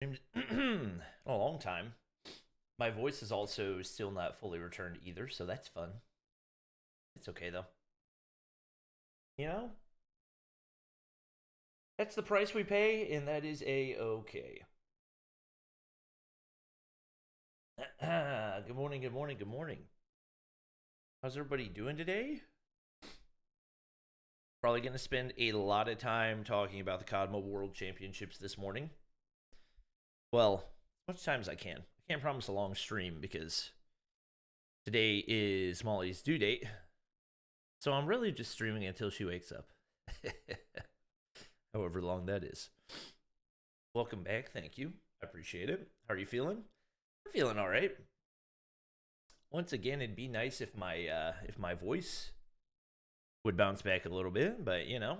Streamed a long time. My voice is also still not fully returned either, so that's fun. It's okay though. You know, that's the price we pay, and that is a okay. Good morning, good morning, good morning. How's everybody doing today? Probably going to spend a lot of time talking about the COD Mobile World Championships this morning. Well, as much time as I can. I can't promise a long stream because today is Molly's due date. So I'm really just streaming until she wakes up. However long that is. Welcome back. Thank you. I appreciate it. How are you feeling? I'm feeling all right. Once again, it'd be nice if my voice would bounce back a little bit, but you know.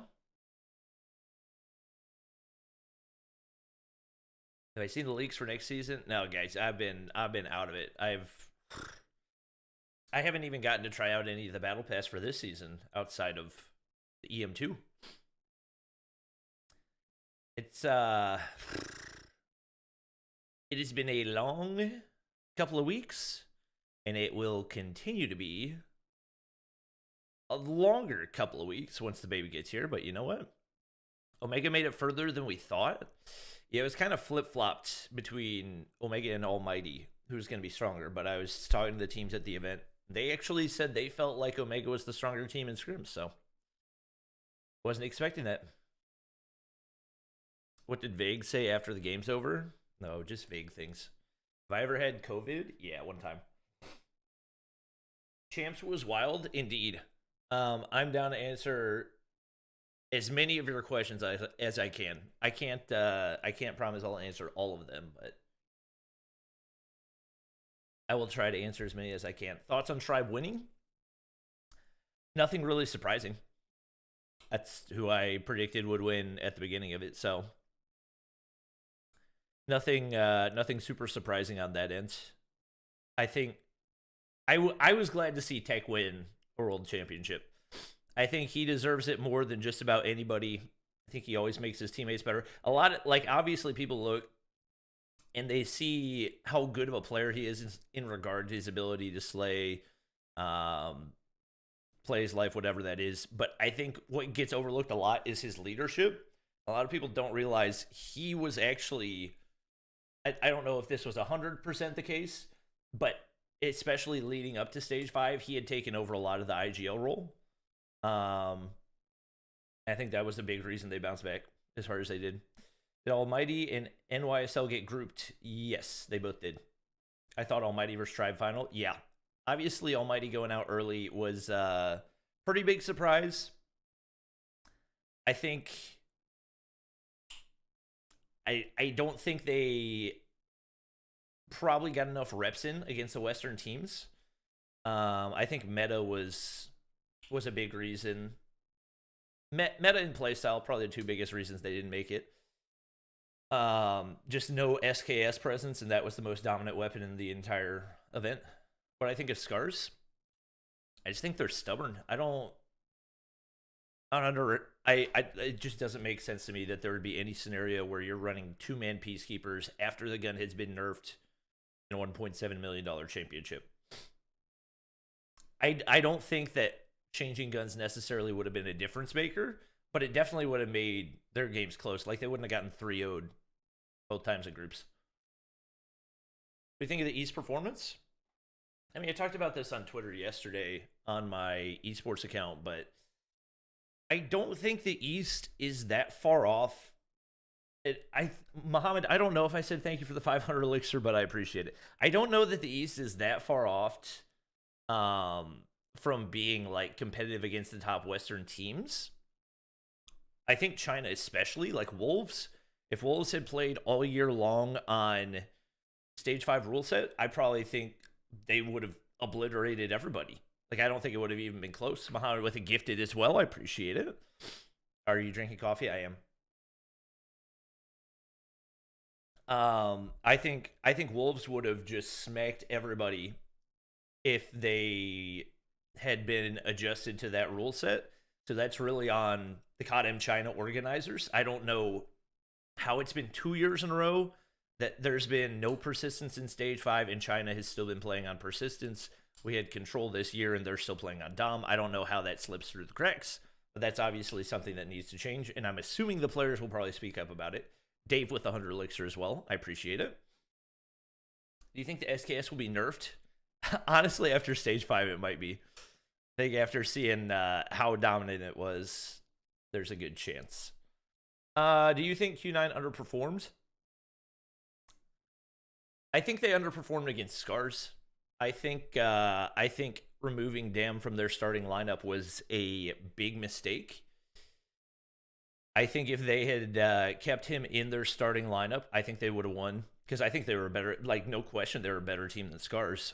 Have I seen the leaks for next season? No, guys, I've been out of it. I haven't even gotten to try out any of the battle pass for this season outside of the EM2. It's it has been a long couple of weeks, and it will continue to be a longer couple of weeks once the baby gets here. But you know what? Omega made it further than we thought. Yeah, it was kind of flip-flopped between Omega and Almighty, who's going to be stronger. But I was talking to the teams at the event. They actually said they felt like Omega was the stronger team in scrims, so wasn't expecting that. What did Vague say after the game's over? No, just vague things. Have I ever had COVID? Yeah, one time. Champs was wild, indeed. I'm down to answer as many of your questions as I can. I can't promise I'll answer all of them, but I will try to answer as many as I can. Thoughts on Tribe winning? Nothing really surprising. That's who I predicted would win at the beginning of it, so nothing super surprising on that end. I think I was glad to see Tech win a world championship. I think he deserves it more than just about anybody. I think he always makes his teammates better. A lot of, like, obviously people look and they see how good of a player he is in regard to his ability to slay, play his life, whatever that is. But I think what gets overlooked a lot is his leadership. A lot of people don't realize he was actually, I don't know if this was 100% the case, but especially leading up to stage 5, he had taken over a lot of the IGL role. I think that was the big reason they bounced back as hard as they did. Did Almighty and NYSL get grouped? Yes, they both did. I thought Almighty versus Tribe final. Yeah. Obviously, Almighty going out early was a pretty big surprise. I think I don't think they probably got enough reps in against the Western teams. I think meta was a big reason. Meta and playstyle, probably the two biggest reasons they didn't make it. Just no SKS presence, and that was the most dominant weapon in the entire event. But I think of Scars, I just think they're stubborn. It just doesn't make sense to me that there would be any scenario where you're running 2-man peacekeepers after the gun has been nerfed in a $1.7 million championship. I don't think that changing guns necessarily would have been a difference maker, but it definitely would have made their games close. Like, they wouldn't have gotten 3-0'd both times in groups. What do you think of the East performance? I mean, I talked about this on Twitter yesterday on my esports account, but I don't think the East is that far off. Muhammad, I don't know if I said thank you for the 500 elixir, but I appreciate it. I don't know that the East is that far off from being, like, competitive against the top Western teams. I think China especially, like Wolves, if Wolves had played all year long on stage 5 rule set, I probably think they would have obliterated everybody. Like, I don't think it would have even been close. Muhammad with a gifted as well. I appreciate it. Are you drinking coffee? I am. I think Wolves would have just smacked everybody if they had been adjusted to that rule set. So that's really on the COD China organizers. I don't know how it's been 2 years in a row that there's been no persistence in stage 5, and China has still been playing on persistence. We had control this year, and they're still playing on Dom. I don't know how that slips through the cracks, but that's obviously something that needs to change, and I'm assuming the players will probably speak up about it. Dave with the 100 elixir as well. I appreciate it. Do you think the SKS will be nerfed? Honestly, after stage 5, it might be. I think after seeing how dominant it was, there's a good chance. Do you think Q9 underperformed? I think they underperformed against Scars. I think removing Dam from their starting lineup was a big mistake. I think if they had kept him in their starting lineup, I think they would have won, because I think they were a better, like, no question, they were a better team than Scars.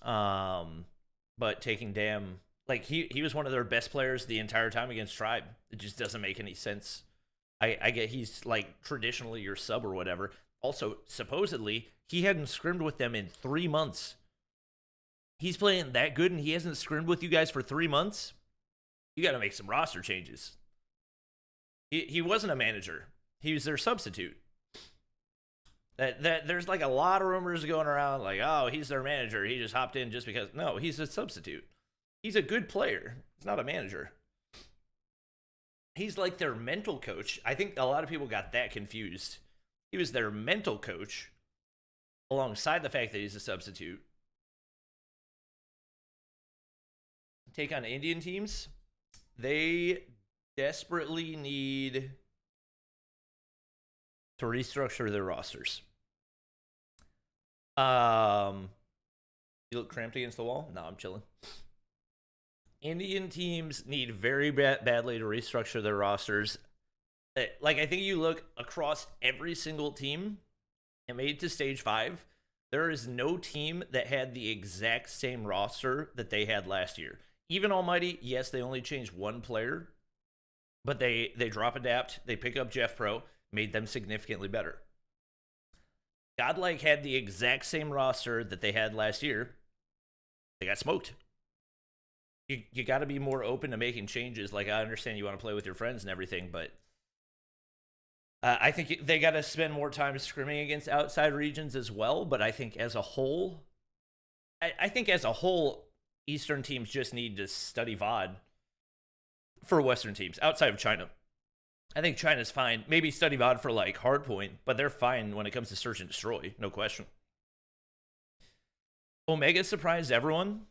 But taking Dam, like, he was one of their best players the entire time against Tribe. It just doesn't make any sense. I get he's, like, traditionally your sub or whatever. Also, supposedly, he hadn't scrimmed with them in 3 months. He's playing that good, and he hasn't scrimmed with you guys for 3 months? You got to make some roster changes. He wasn't a manager. He was their substitute. That there's, like, a lot of rumors going around, like, oh, he's their manager. He just hopped in just because. No, he's a substitute. He's a good player. He's not a manager. He's like their mental coach. I think a lot of people got that confused. He was their mental coach alongside the fact that he's a substitute. Take on Indian teams. They desperately need to restructure their rosters. You look cramped against the wall? No, I'm chilling. Indian teams need very badly to restructure their rosters. Like, I think you look across every single team and made it to stage 5, there is no team that had the exact same roster that they had last year. Even Almighty, yes, they only changed one player, but they drop adapt, they pick up Jeff Pro, made them significantly better. Godlike had the exact same roster that they had last year. They got smoked. You got to be more open to making changes. Like, I understand you want to play with your friends and everything, but I think they got to spend more time scrimming against outside regions as well. But I think as a whole, Eastern teams just need to study VOD for Western teams outside of China. I think China's fine. Maybe study VOD for, like, Hardpoint, but they're fine when it comes to search and destroy. No question. Omega surprised everyone.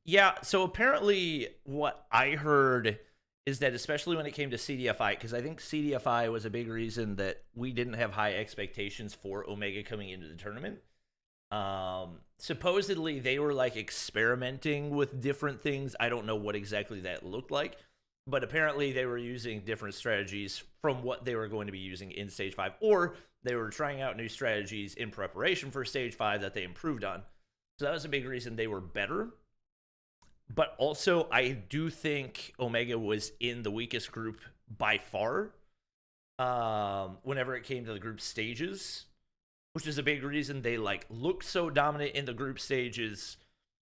Yeah, so apparently what I heard is that, especially when it came to CDFI, because I think CDFI was a big reason that we didn't have high expectations for Omega coming into the tournament. Supposedly they were, like, experimenting with different things. I don't know what exactly that looked like, but apparently they were using different strategies from what they were going to be using in Stage 5, or they were trying out new strategies in preparation for Stage 5 that they improved on. So that was a big reason they were better. But also, I do think Omega was in the weakest group by far whenever it came to the group stages, which is a big reason they, like, looked so dominant in the group stages.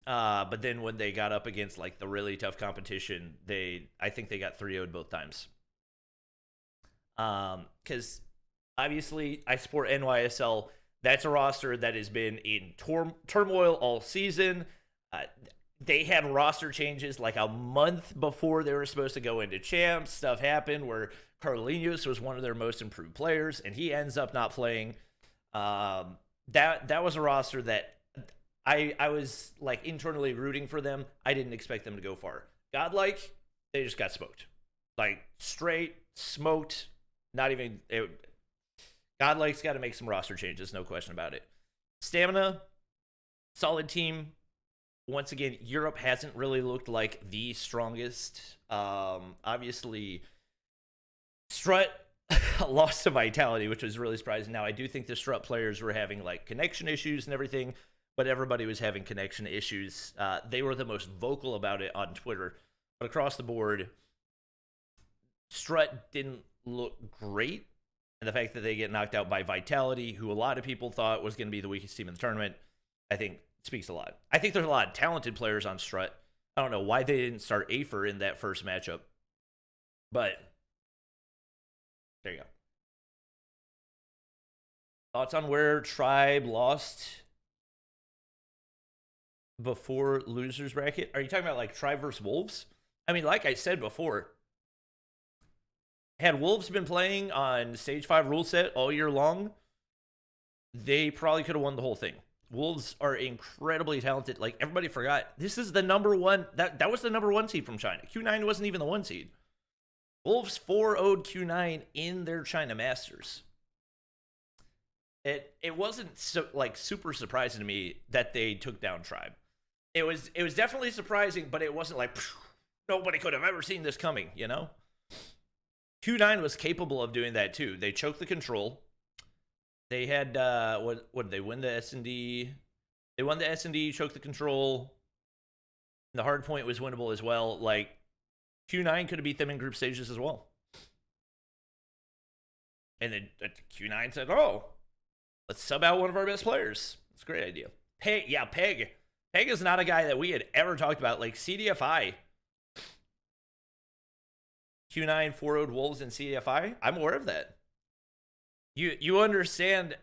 But then when they got up against, like, the really tough competition, I think they got 3-0'd both times. Because obviously I support NYSL. That's a roster that has been in turmoil all season. They had roster changes like a month before they were supposed to go into champs. Stuff happened where Carlinhos was one of their most improved players, and he ends up not playing. That was a roster that I was, like, internally rooting for them. I didn't expect them to go far. Godlike, they just got smoked. Like, straight smoked. Not even... Godlike's got to make some roster changes, no question about it. Stamina, solid team. Once again, Europe hasn't really looked like the strongest. Obviously, Strut lost to Vitality, which was really surprising. Now, I do think the Strut players were having, like, connection issues and everything, but everybody was having connection issues. They were the most vocal about it on Twitter. But across the board, Strut didn't look great. And the fact that they get knocked out by Vitality, who a lot of people thought was going to be the weakest team in the tournament, I think speaks a lot. I think there's a lot of talented players on Strut. I don't know why they didn't start Afer in that first matchup. But there you go. Thoughts on where Tribe lost before losers bracket? Are you talking about like Tribe versus Wolves? I mean, like I said before, had Wolves been playing on stage 5 rule set all year long, they probably could have won the whole thing. Wolves are incredibly talented. Like everybody forgot, this is the number one. That was the number 1 seed from China. Q9 wasn't even the 1 seed. Wolves 4-0'd Q9 in their China Masters. It wasn't so like super surprising to me that they took down Tribe. It was definitely surprising, but it wasn't like nobody could have ever seen this coming. You know, Q9 was capable of doing that too. They choked the control. They had what did they win the S&D? They won the S&D, choked the control. The hard point was winnable as well. Like Q9 could have beat them in group stages as well. And then Q9 said, "Oh, let's sub out one of our best players." It's a great idea. Peg, yeah, Peg. Peg is not a guy that we had ever talked about. Like CDFI. Q9 4-0'd Wolves in CDFI. I'm aware of that. You understand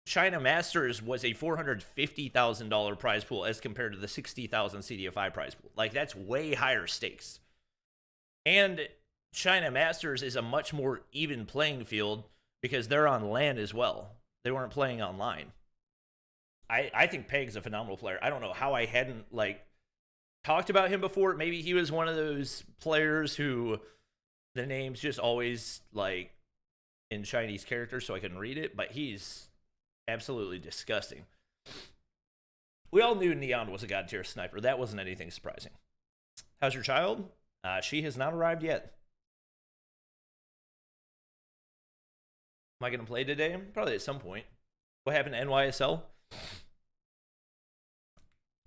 China Masters was a $450,000 prize pool as compared to the $60,000 CDFI prize pool. Like that's way higher stakes. And China Masters is a much more even playing field because they're on LAN as well. They weren't playing online. I think Peg's a phenomenal player. I don't know how I hadn't like talked about him before. Maybe he was one of those players who the name's just always like in Chinese characters, so I couldn't read it, but he's absolutely disgusting. We all knew Neon was a god tier sniper. That wasn't anything surprising. How's your child? She has not arrived yet. Am I going to play today? Probably at some point. What happened to NYSL?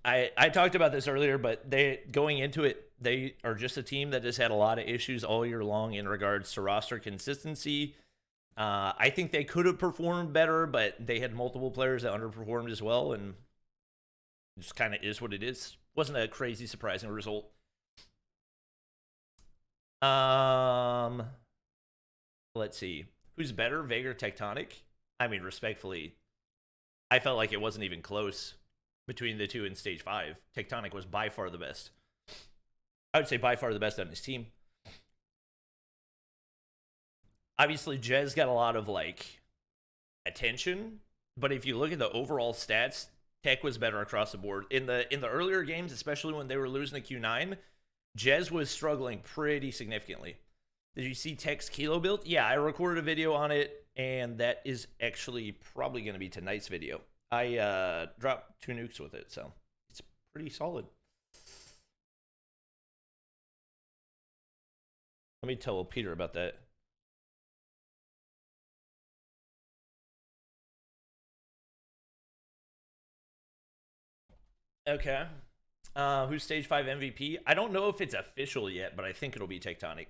I talked about this earlier, but they going into it, they are just a team that has had a lot of issues all year long in regards to roster consistency. I think they could have performed better, but they had multiple players that underperformed as well, and it just kind of is what it is. Wasn't a crazy surprising result. Let's see. Who's better, Vega or Tectonic? I mean, respectfully, I felt like it wasn't even close between the two in stage 5. Tectonic was by far the best. I would say by far the best on his team. Obviously, Jez got a lot of like attention, but if you look at the overall stats, Tech was better across the board. In the earlier games, especially when they were losing to Q9, Jez was struggling pretty significantly. Did you see Tech's Kilo build? Yeah, I recorded a video on it, and that is actually probably going to be tonight's video. I dropped 2 nukes with it, so it's pretty solid. Let me tell Peter about that. Okay. Who's stage 5 MVP? I don't know if it's official yet, but I think it'll be Tectonic.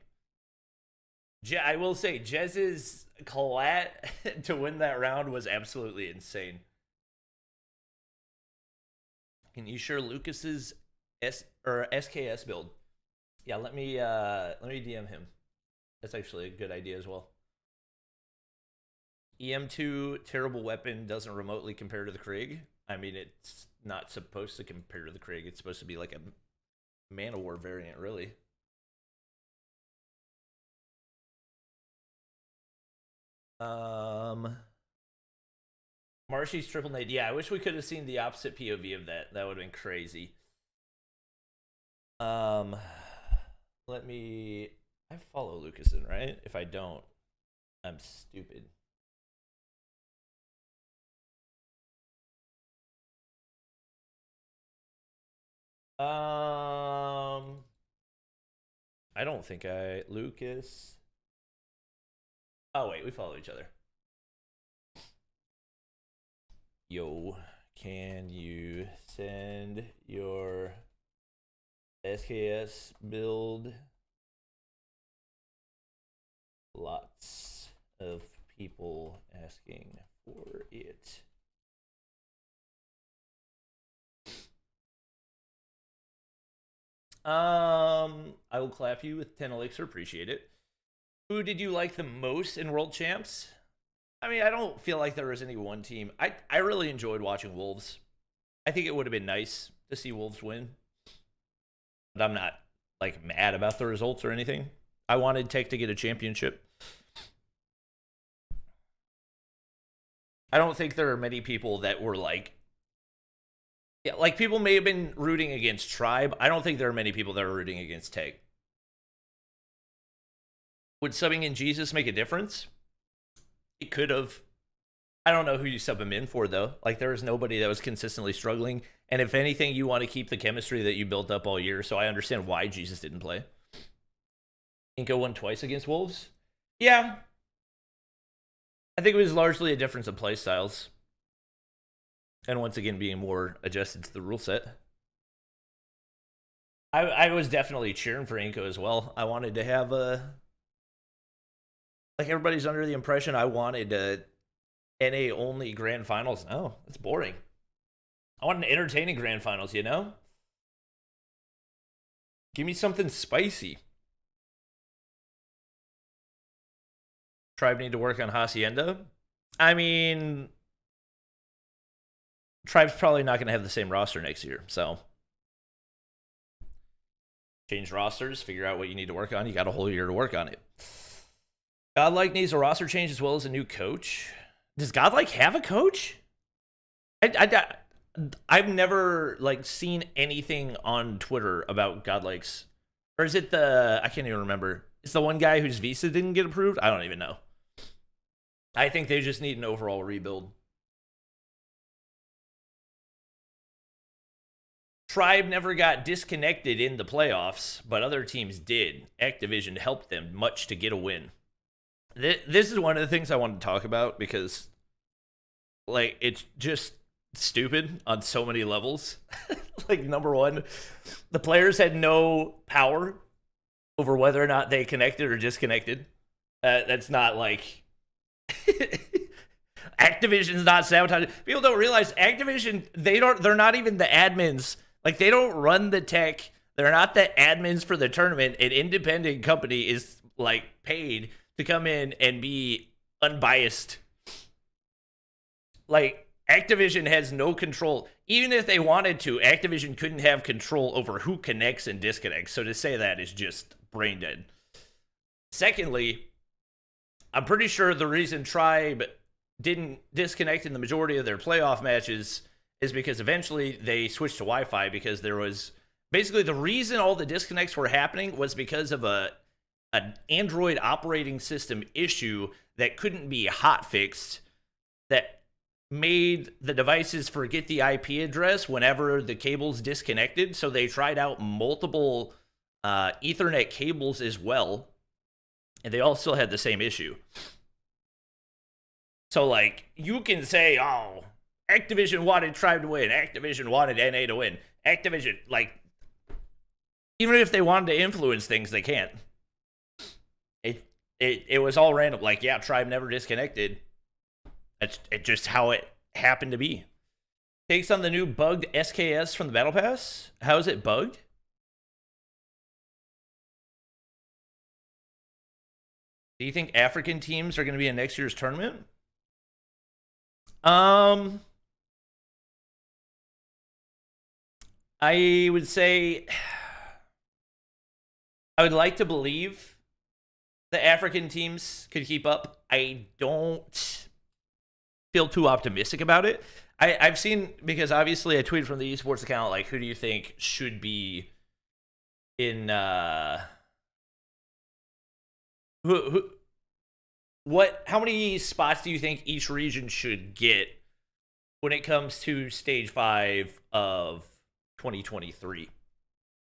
I will say, Jez's collat to win that round was absolutely insane. Can you share Lucas's SKS build? Yeah, let me DM him. That's actually a good idea as well. EM2 terrible weapon doesn't remotely compare to the Krieg. I mean, it's not supposed to compare to the Krieg. It's supposed to be like a Man of War variant, really. Marshy's triple nade. Yeah, I wish we could have seen the opposite POV of that. That would have been crazy. Let me. I follow Lucasen, right? If I don't, I'm stupid. I don't think Lucas. Oh wait, we follow each other. Yo, can you send your SKS build? Lots of people asking for it. I will clap you with 10 elixir. Appreciate it. Who did you like the most in World Champs? I mean, I don't feel like there was any one team. I really enjoyed watching Wolves. I think it would have been nice to see Wolves win, but I'm not like mad about the results or anything. I wanted Tech to get a championship. I don't think there are many people that were like, yeah, like people may have been rooting against Tribe. I don't think there are many people that are rooting against Tech. Would subbing in Jesus make a difference? It could have. I don't know who you sub him in for, though. Like, there was nobody that was consistently struggling. And if anything, you want to keep the chemistry that you built up all year. So I understand why Jesus didn't play. Inko won twice against Wolves? Yeah. I think it was largely a difference of play styles. And once again, being more adjusted to the rule set. I was definitely cheering for Inko as well. I wanted to have a... Like, everybody's under the impression I wanted a NA only grand finals. No, it's boring. I want an entertaining grand finals, you know? Give me something spicy. Tribe need to work on Hacienda. I mean, Tribe's probably not going to have the same roster next year, so change rosters, figure out what you need to work on. You got a whole year to work on it. Godlike needs a roster change as well as a new coach. Does Godlike have a coach? I've never like seen anything on Twitter about Godlike's. Or is it the... I can't even remember. It's the one guy whose visa didn't get approved? I don't even know. I think they just need an overall rebuild. Tribe never got disconnected in the playoffs, but other teams did. Activision helped them much to get a win. This is one of the things I wanted to talk about because, like, it's just stupid on so many levels. Like, number one, the players had no power over whether or not they connected or disconnected. That's not like... Activision's not sabotaging. People don't realize Activision, they're not even the admins. Like, they don't run the tech. They're not the admins for the tournament. An independent company is, like, paid to come in and be unbiased. Like, Activision has no control. Even if they wanted to, Activision couldn't have control over who connects and disconnects. So to say that is just brain dead. Secondly, I'm pretty sure the reason Tribe didn't disconnect in the majority of their playoff matches is because eventually they switched to Wi-Fi because there was... Basically, the reason all the disconnects were happening was because of an Android operating system issue that couldn't be hotfixed that made the devices forget the IP address whenever the cables disconnected. So they tried out multiple Ethernet cables as well, and they all still had the same issue. So, like, you can say, oh, Activision wanted Tribe to win, Activision wanted NA to win. Activision, like, even if they wanted to influence things, they can't. It was all random. Like, yeah, Tribe never disconnected. It's just how it happened to be. Takes on the new bugged SKS from the Battle Pass. How is it bugged? Do you think African teams are going to be in next year's tournament? I would say I would like to believe the African teams could keep up. I don't feel too optimistic about it. I've seen, because obviously I tweeted from the esports account, like, who do you think should be in how many spots do you think each region should get when it comes to stage 5 of 2023?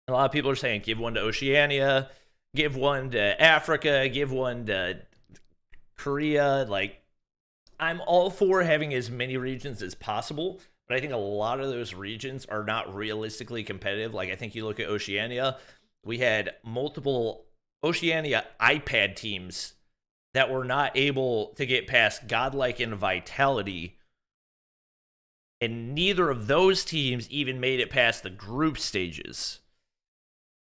A lot of people are saying give one to Oceania, give one to Africa, give one to Korea. Like, I'm all for having as many regions as possible, but I think a lot of those regions are not realistically competitive. Like, I think you look at Oceania, we had multiple Oceania iPad teams that were not able to get past Godlike and Vitality, and neither of those teams even made it past the group stages.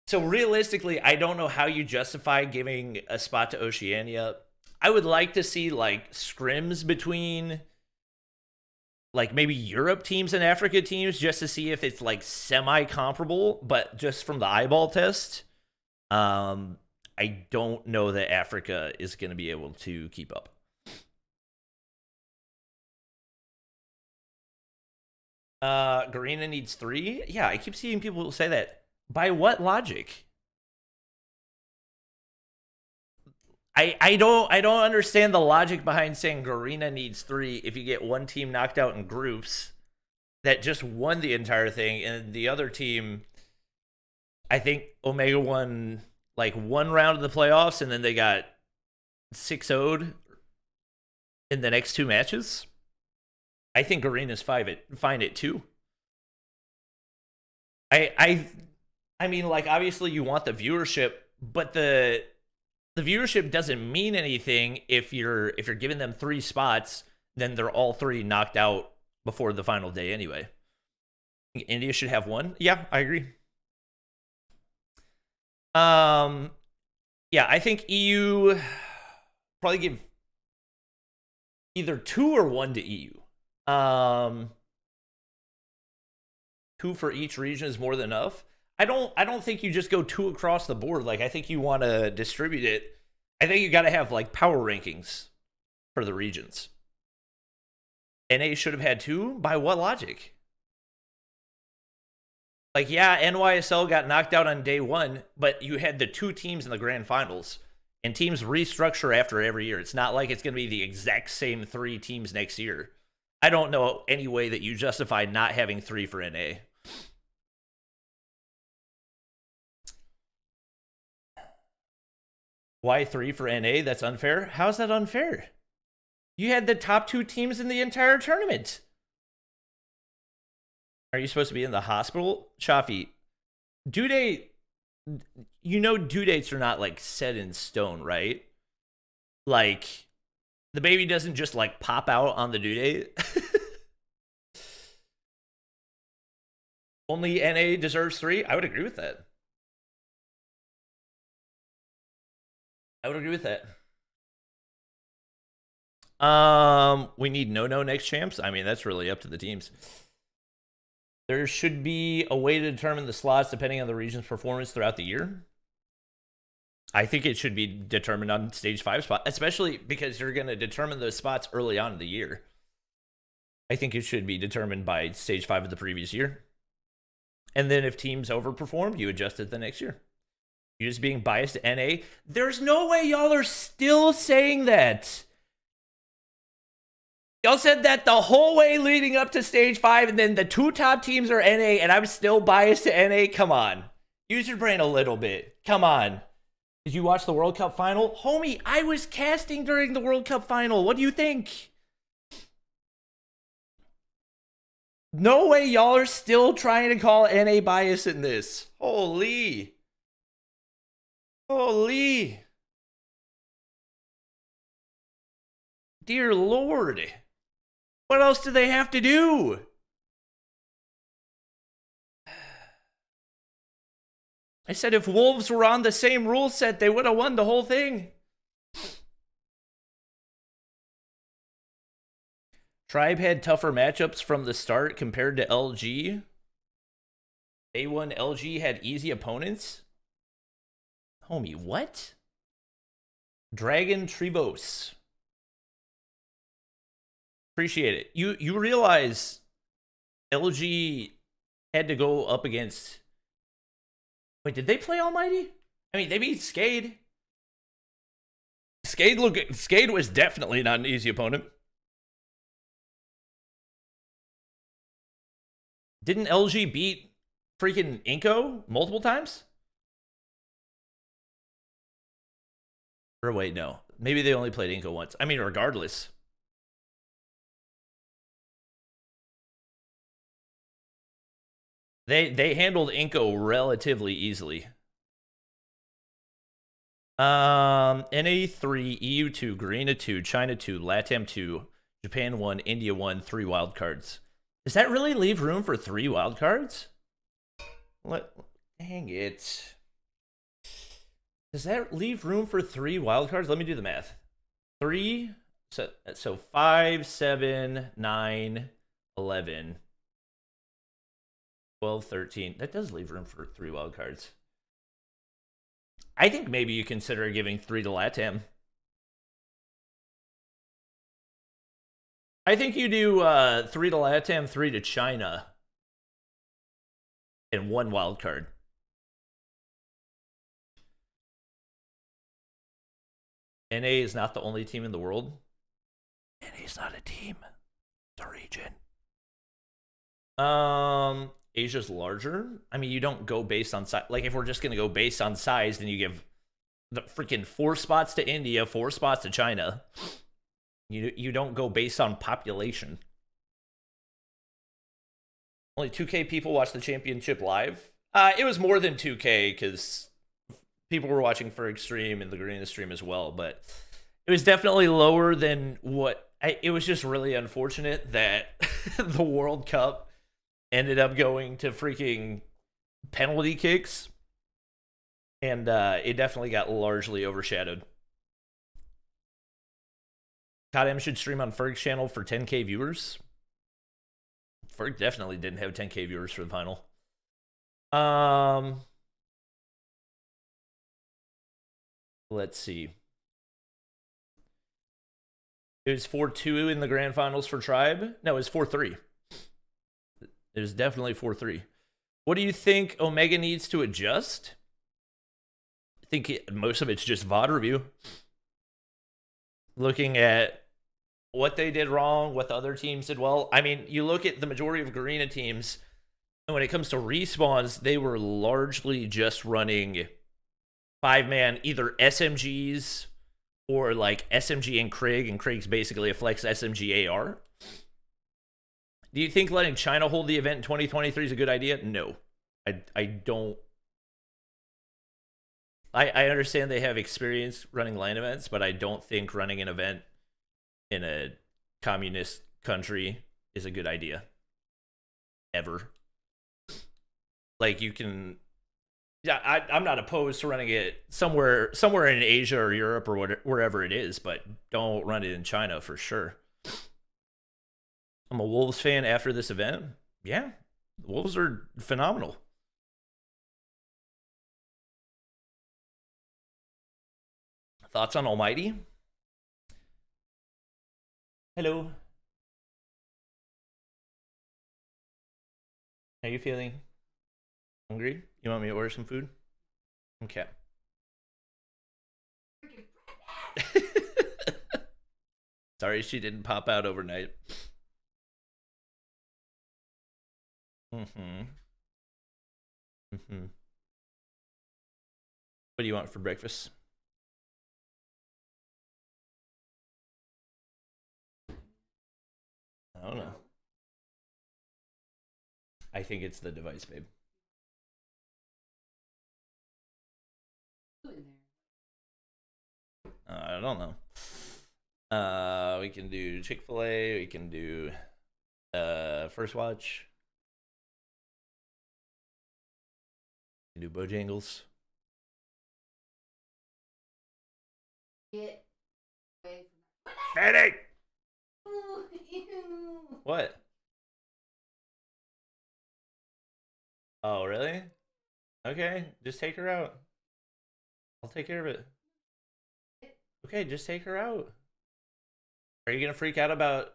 So realistically, I don't know how you justify giving a spot to Oceania. I would like to see like scrims between like maybe Europe teams and Africa teams just to see if it's like semi comparable, but just from the eyeball test, I don't know that Africa is going to be able to keep up. Garena needs 3. Yeah, I keep seeing people say that. By what logic? I don't understand the logic behind saying Garena needs 3 if you get one team knocked out in groups that just won the entire thing, and the other team, I think Omega won like one round of the playoffs, and then they got 6-0'd in the next 2 matches. I think Garena's fine at 2. I mean, like, obviously you want the viewership, but the viewership doesn't mean anything if you're giving them 3 spots, then they're all 3 knocked out before the final day anyway. India should have 1. Yeah, I agree. Yeah, I think EU probably give either 2 or 1 to EU. 2 for each region is more than enough. I don't think you just go 2 across the board. Like, I think you want to distribute it. I think you got to have like power rankings for the regions. NA should have had 2. By what logic? Like, yeah, NYSL got knocked out on day 1, but you had the 2 teams in the grand finals, and teams restructure after every year. It's not like it's going to be the exact same 3 teams next year. I don't know any way that you justify not having 3 for NA. Why 3 for NA? That's unfair. How's that unfair? You had the top 2 teams in the entire tournament. Are you supposed to be in the hospital? Chaffee, due date, you know due dates are not like set in stone, right? Like, the baby doesn't just like pop out on the due date. Only NA deserves 3? I would agree with that. I would agree with that. We need no next champs. I mean, that's really up to the teams. There should be a way to determine the slots depending on the region's performance throughout the year. I think it should be determined on stage 5 spot, especially because you're going to determine those spots early on in the year. I think it should be determined by stage 5 of the previous year. And then if teams overperformed, you adjust it the next year. You're just being biased to NA. There's no way y'all are still saying that. Y'all said that the whole way leading up to stage 5, and then the 2 top teams are NA, and I'm still biased to NA? Come on. Use your brain a little bit. Come on. Did you watch the World Cup final? Homie, I was casting during the World Cup final. What do you think? No way y'all are still trying to call NA bias in this. Holy. Holy. Dear Lord. What else do they have to do? I said if Wolves were on the same rule set, they would have won the whole thing. Tribe had tougher matchups from the start compared to LG. Day 1 LG had easy opponents. Homie, what? Dragon Trivos. Appreciate it. You realize LG had to go up against... Wait, did they play Almighty? I mean, they beat Skade. Skade was definitely not an easy opponent. Didn't LG beat freaking Inko multiple times? Or wait, no. Maybe they only played Inko once. I mean, regardless. They handled Inko relatively easily. NA 3, EU 2, Garena 2, China 2, LATAM 2, Japan 1, India 1, 3 wildcards. Does that really leave room for 3 wildcards? Dang it. Does that leave room for 3 wildcards? Let me do the math. 3. So 5, 7, 9, 11, 12, 13. That does leave room for 3 wild cards. I think maybe you consider giving 3 to LATAM. I think you do 3 to LATAM, 3 to China, and 1 wild card. NA is not the only team in the world. NA is not a team. It's a region. Asia's larger. I mean, you don't go based on size. Like, if we're just going to go based on size, then you give the freaking 4 spots to India, 4 spots to China. You don't go based on population. Only 2K people watch the championship live. It was more than 2K because people were watching for Extreme and the Green stream as well, but it was definitely lower than what it was. Just really unfortunate that the World Cup ended up going to freaking penalty kicks, and it definitely got largely overshadowed. COD should stream on Ferg's channel for 10K viewers. Ferg definitely didn't have 10K viewers for the final. Let's see. It was 4-2 in the grand finals for Tribe. No, it was 4-3. It was definitely 4-3. What do you think Omega needs to adjust? I think most of it's just VOD review. Looking at what they did wrong, what the other teams did well. I mean, you look at the majority of Garena teams, and when it comes to respawns, they were largely just running 5-man, either SMGs or like SMG and Krieg's basically a flex SMG AR. Do you think letting China hold the event in 2023 is a good idea? No. I don't. I understand they have experience running LAN events, but I don't think running an event in a communist country is a good idea. Ever. Like, you can... Yeah, I'm not opposed to running it somewhere in Asia or Europe or wherever it is, but don't run it in China for sure. I'm a Wolves fan after this event. Yeah, the Wolves are phenomenal. Thoughts on Almighty? Hello. How you feeling? Hungry? You want me to order some food? Okay. Sorry she didn't pop out overnight. What do you want for breakfast? I don't know. I think it's the device, babe. I don't know. We can do Chick-fil-A. We can do First Watch. We can do Bojangles. Get away from Fanny! Ooh, ew. What? Oh, really? Okay, just take her out. I'll take care of it. Okay, just take her out. Are you gonna freak out about...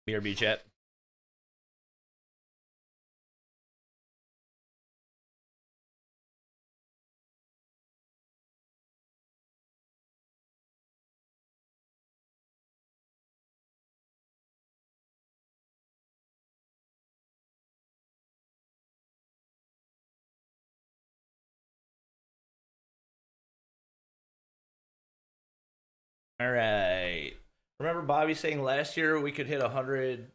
BRB chat? All right. Remember Bobby saying last year we could hit 100K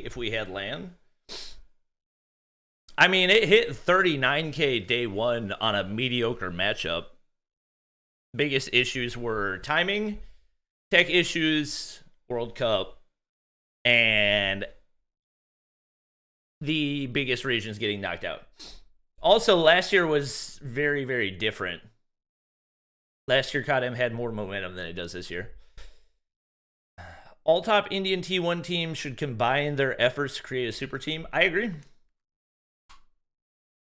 if we had LAN? I mean, it hit 39K day one on a mediocre matchup. Biggest issues were timing, tech issues, World Cup, and the biggest regions getting knocked out. Also, last year was very, very different. Last year, COD M had more momentum than it does this year. All top Indian T1 teams should combine their efforts to create a super team. I agree.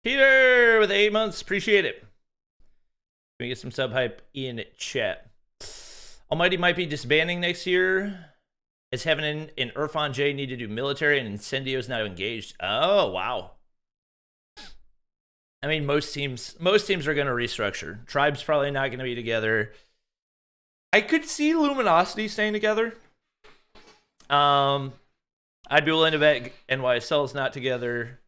Peter with 8 months. Appreciate it. Let me get some sub hype in chat. Almighty might be disbanding next year. As Heaven and Irfan J need to do military and Incendio's now engaged. Oh, wow. I mean, most teams are going to restructure. Tribe's probably not going to be together. I could see Luminosity staying together. I'd be willing to bet NYSL's not together.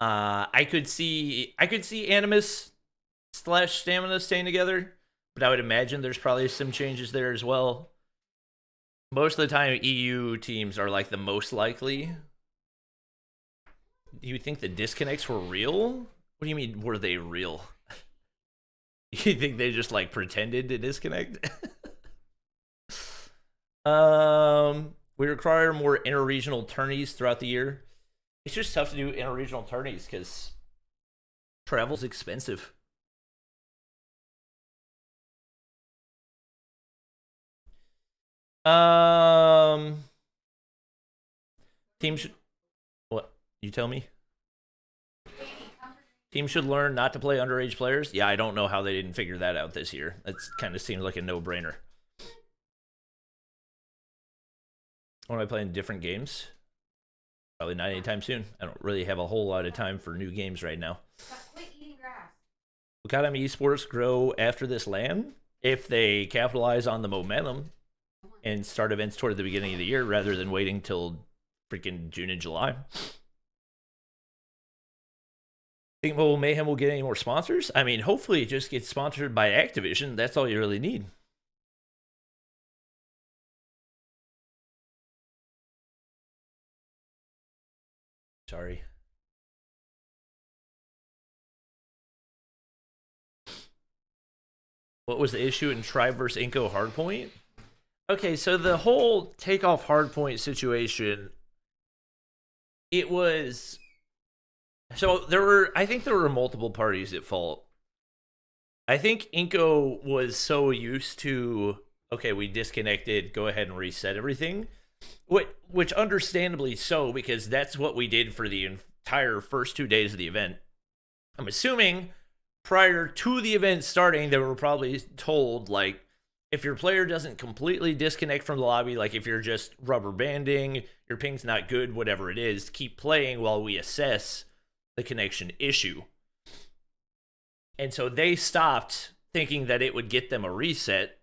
I could see Animus / Stamina staying together, but I would imagine there's probably some changes there as well. Most of the time, EU teams are like the most likely. Do you think the disconnects were real? What do you mean, were they real? You think they just like pretended to disconnect? We require more interregional tourneys throughout the year. It's just tough to do interregional tourneys because travel's expensive. Team should... What? You tell me? Team should learn not to play underage players? Yeah, I don't know how they didn't figure that out this year. That kind of seems like a no-brainer. When am I playing different games? Probably not anytime soon. I don't really have a whole lot of time for new games right now. Quit eating grass. Will COD esports grow after this LAN? If they capitalize on the momentum and start events toward the beginning of the year rather than waiting till freaking June and July. Think Mobile Mayhem will get any more sponsors? I mean, hopefully it just gets sponsored by Activision. That's all you really need. Sorry. What was the issue in Tribe vs. Inco Hardpoint? Okay, so the whole takeoff Hardpoint situation, it was... So I think there were multiple parties at fault. I think Inco was so used to, okay, we disconnected, go ahead and reset everything. Which understandably so, because that's what we did for the entire first 2 days of the event. I'm assuming prior to the event starting, they were probably told, like, if your player doesn't completely disconnect from the lobby, like if you're just rubber banding, your ping's not good, whatever it is, keep playing while we assess the connection issue. And so they stopped thinking that it would get them a reset.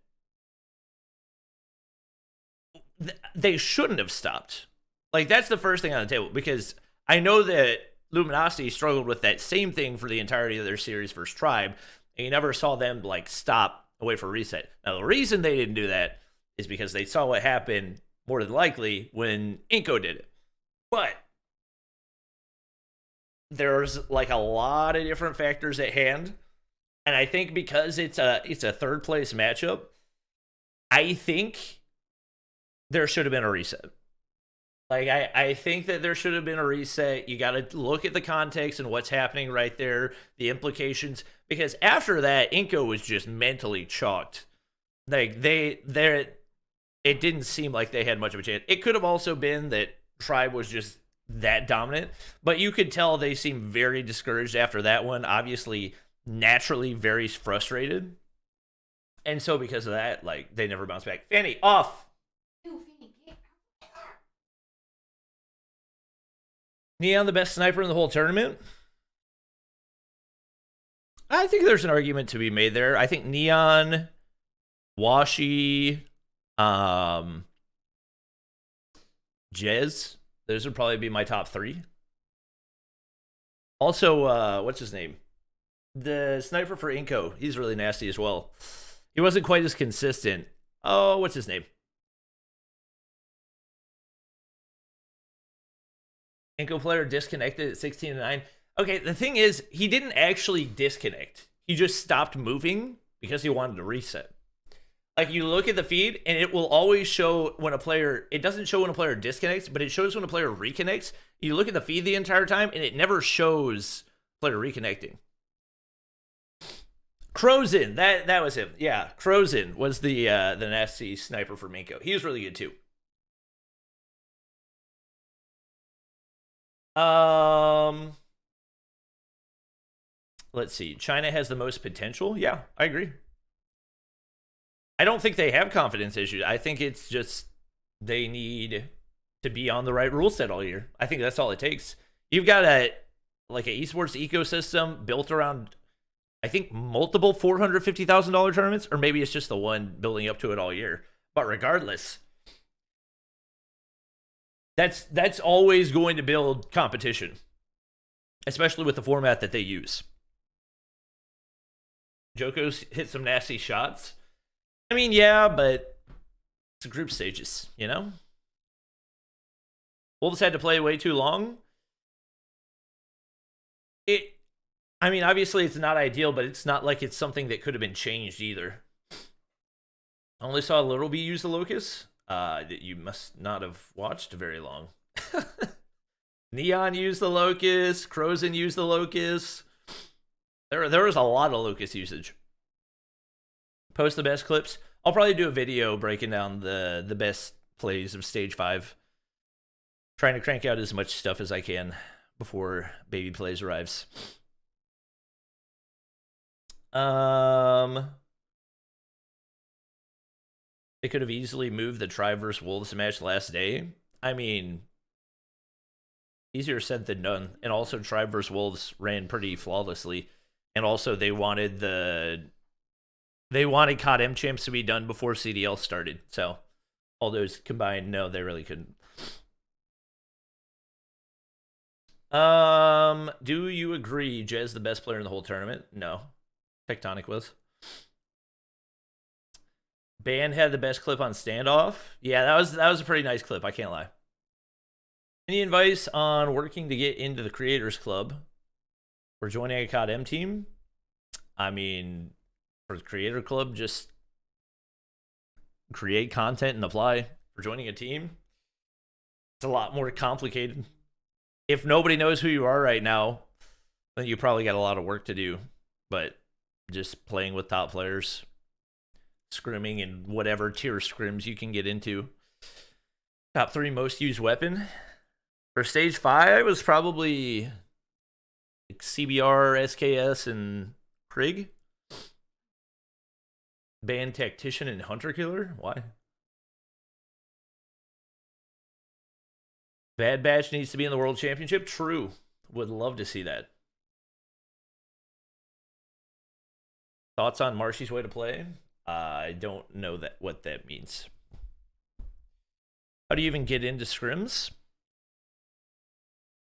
They shouldn't have stopped. Like, that's the first thing on the table, because I know that Luminosity struggled with that same thing for the entirety of their series versus Tribe, and you never saw them, like, stop and wait for a reset. Now, the reason they didn't do that is because they saw what happened, more than likely, when Inco did it. But there's, like, a lot of different factors at hand, and I think because it's a third-place matchup, I think there should have been a reset. Like, I think that there should have been a reset. You got to look at the context and what's happening right there, the implications. Because after that, Inco was just mentally chalked. Like, it didn't seem like they had much of a chance. It could have also been that Tribe was just that dominant. But you could tell they seemed very discouraged after that one. Obviously, naturally very frustrated. And so because of that, like, they never bounced back. Fanny, off! Neon the best sniper in the whole tournament? I think there's an argument to be made there. I think Neon, Washi, Jez, those would probably be my top three. Also, what's his name? The sniper for Inco, he's really nasty as well. He wasn't quite as consistent. Oh, what's his name? Inco player disconnected at 16-9. Okay, the thing is, he didn't actually disconnect. He just stopped moving because he wanted to reset. Like, you look at the feed, and it will always show when a player... It doesn't show when a player disconnects, but it shows when a player reconnects. You look at the feed the entire time, and it never shows player reconnecting. Crozin, that was him. Yeah, Crozin was the nasty sniper for Minko. He was really good, too. Let's see. China has the most potential. Yeah, I agree. I don't think they have confidence issues. I think it's just they need to be on the right rule set all year. I think that's all it takes. You've got an esports ecosystem built around, I think, multiple $450,000 tournaments, or maybe it's just the one building up to it all year. But regardless, that's always going to build competition, especially with the format that they use. Joko's hit some nasty shots. I mean, yeah, but it's group stages, you know? Wolves had to play way too long. I mean, obviously it's not ideal, but it's not like it's something that could have been changed either. I only saw Little B use the Locust. That you must not have watched very long. Neon used the Locust. Crozin used the Locust. There was a lot of Locust usage. Post the best clips. I'll probably do a video breaking down the best plays of Stage 5. Trying to crank out as much stuff as I can before Baby Plays arrives. They could have easily moved the Tri vs. Wolves match last day. I mean, easier said than done. And also, Tri vs. Wolves ran pretty flawlessly. And also, they wanted COD M Champs to be done before CDL started. So, all those combined, no, they really couldn't. Do you agree Jez the best player in the whole tournament? No. Tectonic was. Ban had the best clip on standoff. Yeah, that was a pretty nice clip, I can't lie. Any advice on working to get into the Creators Club or joining a COD M team? I mean, for the Creator Club, just create content and apply. For joining a team, it's a lot more complicated. If nobody knows who you are right now, then you probably got a lot of work to do. But just playing with top players, scrimming and whatever tier scrims you can get into. Top 3 most used weapon. For Stage 5, it was probably like CBR, SKS, and Krig. Banned Tactician and Hunter Killer? Why? Bad Batch needs to be in the World Championship? True. Would love to see that. Thoughts on Marshy's way to play? I don't know what that means. How do you even get into scrims?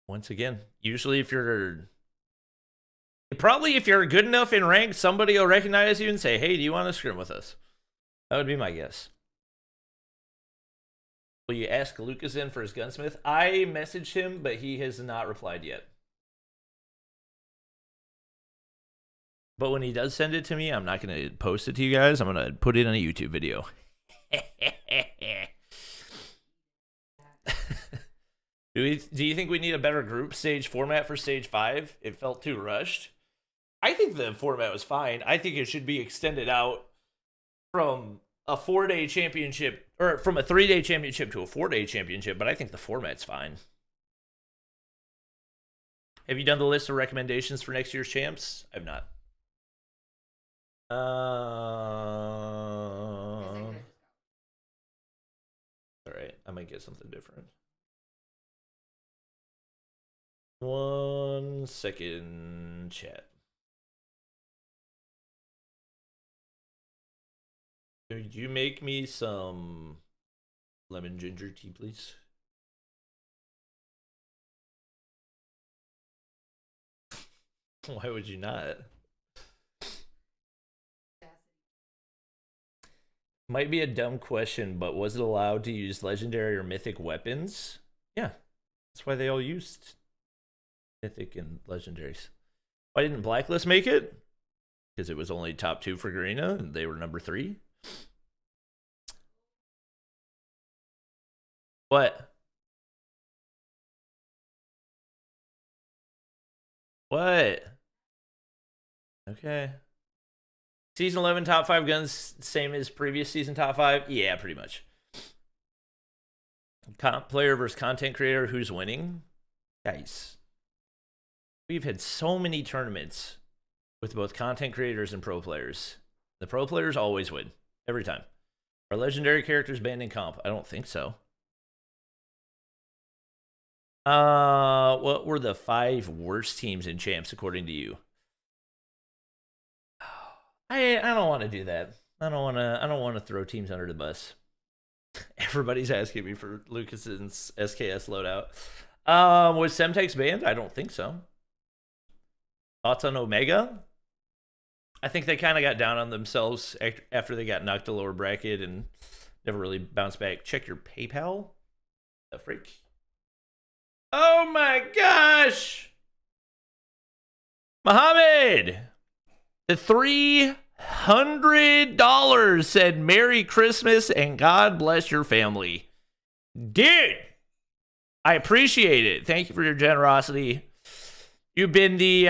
Once again, usually if you're good enough in rank, somebody will recognize you and say, hey, do you want to scrim with us? That would be my guess. Will you ask Lucas in for his gunsmith? I messaged him, but he has not replied yet. But when he does send it to me, I'm not going to post it to you guys. I'm going to put it on a YouTube video. Do you think we need a better group stage format for Stage 5? It felt too rushed. I think the format was fine. I think it should be extended out from a 4-day championship, or from a 3-day championship to a 4-day championship, but I think the format's fine. Have you done the list of recommendations for next year's champs? I've not. All right, I might get something different. 1 second, chat. Could you make me some lemon ginger tea, please? Why would you not? Might be a dumb question, but was it allowed to use legendary or mythic weapons? Yeah. That's why they all used mythic and legendaries. Why didn't Blacklist make it? Because it was only top 2 for Garena, and they were number 3. What? What? Okay. Season 11 top 5 guns, same as previous season top 5? Yeah, pretty much. Player versus content creator, who's winning? Guys, we've had so many tournaments with both content creators and pro players. The pro players always win, every time. Are legendary characters banned in comp? I don't think so. What were the 5 worst teams in champs according to you? I don't want to do that. I don't want to throw teams under the bus. Everybody's asking me for Lucas's SKS loadout. Was Semtex banned? I don't think so. Thoughts on Omega? I think they kind of got down on themselves after they got knocked to lower bracket and never really bounced back. Check your PayPal. The freak. Oh my gosh! Mohammed! The $300 said Merry Christmas and God bless your family. Dude! I appreciate it. Thank you for your generosity. You've been the,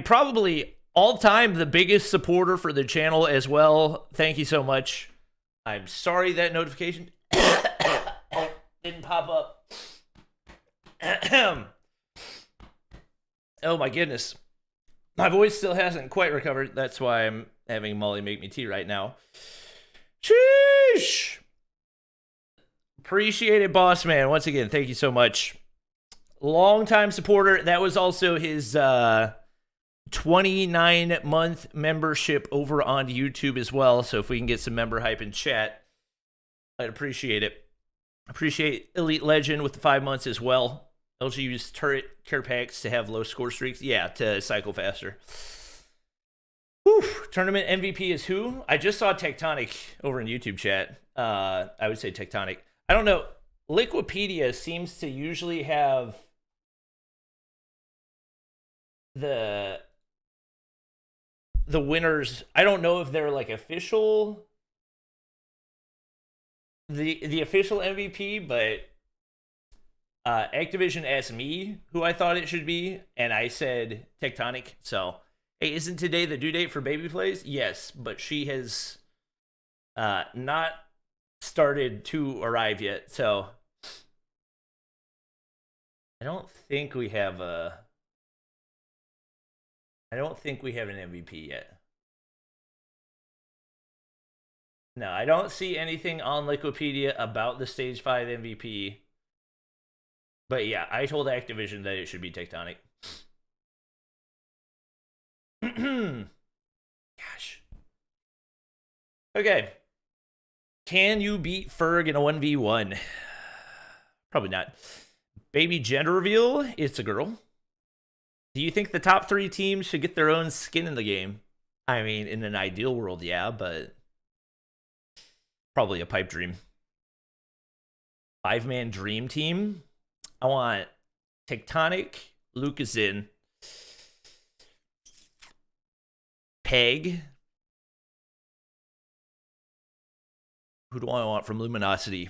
probably all-time the biggest supporter for the channel as well. Thank you so much. I'm sorry that notification didn't pop up. Oh my goodness. My voice still hasn't quite recovered. That's why I'm having Molly make me tea right now. Sheesh! Appreciate it, boss man. Once again, thank you so much. Long-time supporter. That was also his 29-month membership over on YouTube as well. So if we can get some member hype in chat, I'd appreciate it. Appreciate Elite Legend with the 5 months as well. LG used turret care packs to have low score streaks. Yeah, to cycle faster. Whew. Tournament MVP is who? I just saw Tectonic over in YouTube chat. I would say Tectonic. I don't know. Liquipedia seems to usually have the winners. I don't know if they're like official, the official MVP, but Activision asked me who I thought it should be, and I said Tectonic. So, hey, isn't today the due date for Baby Plays? Yes, but she has not started to arrive yet. So, I don't think we have an MVP yet. No, I don't see anything on Liquipedia about the Stage 5 MVP. But yeah, I told Activision that it should be Tectonic. Gosh. Okay. Can you beat Ferg in a 1v1? Probably not. Baby gender reveal, it's a girl. Do you think the top 3 teams should get their own skin in the game? I mean, in an ideal world, yeah, but probably a pipe dream. 5-man dream team? I want Tectonic, Lucasin, Peg. Who do I want from Luminosity?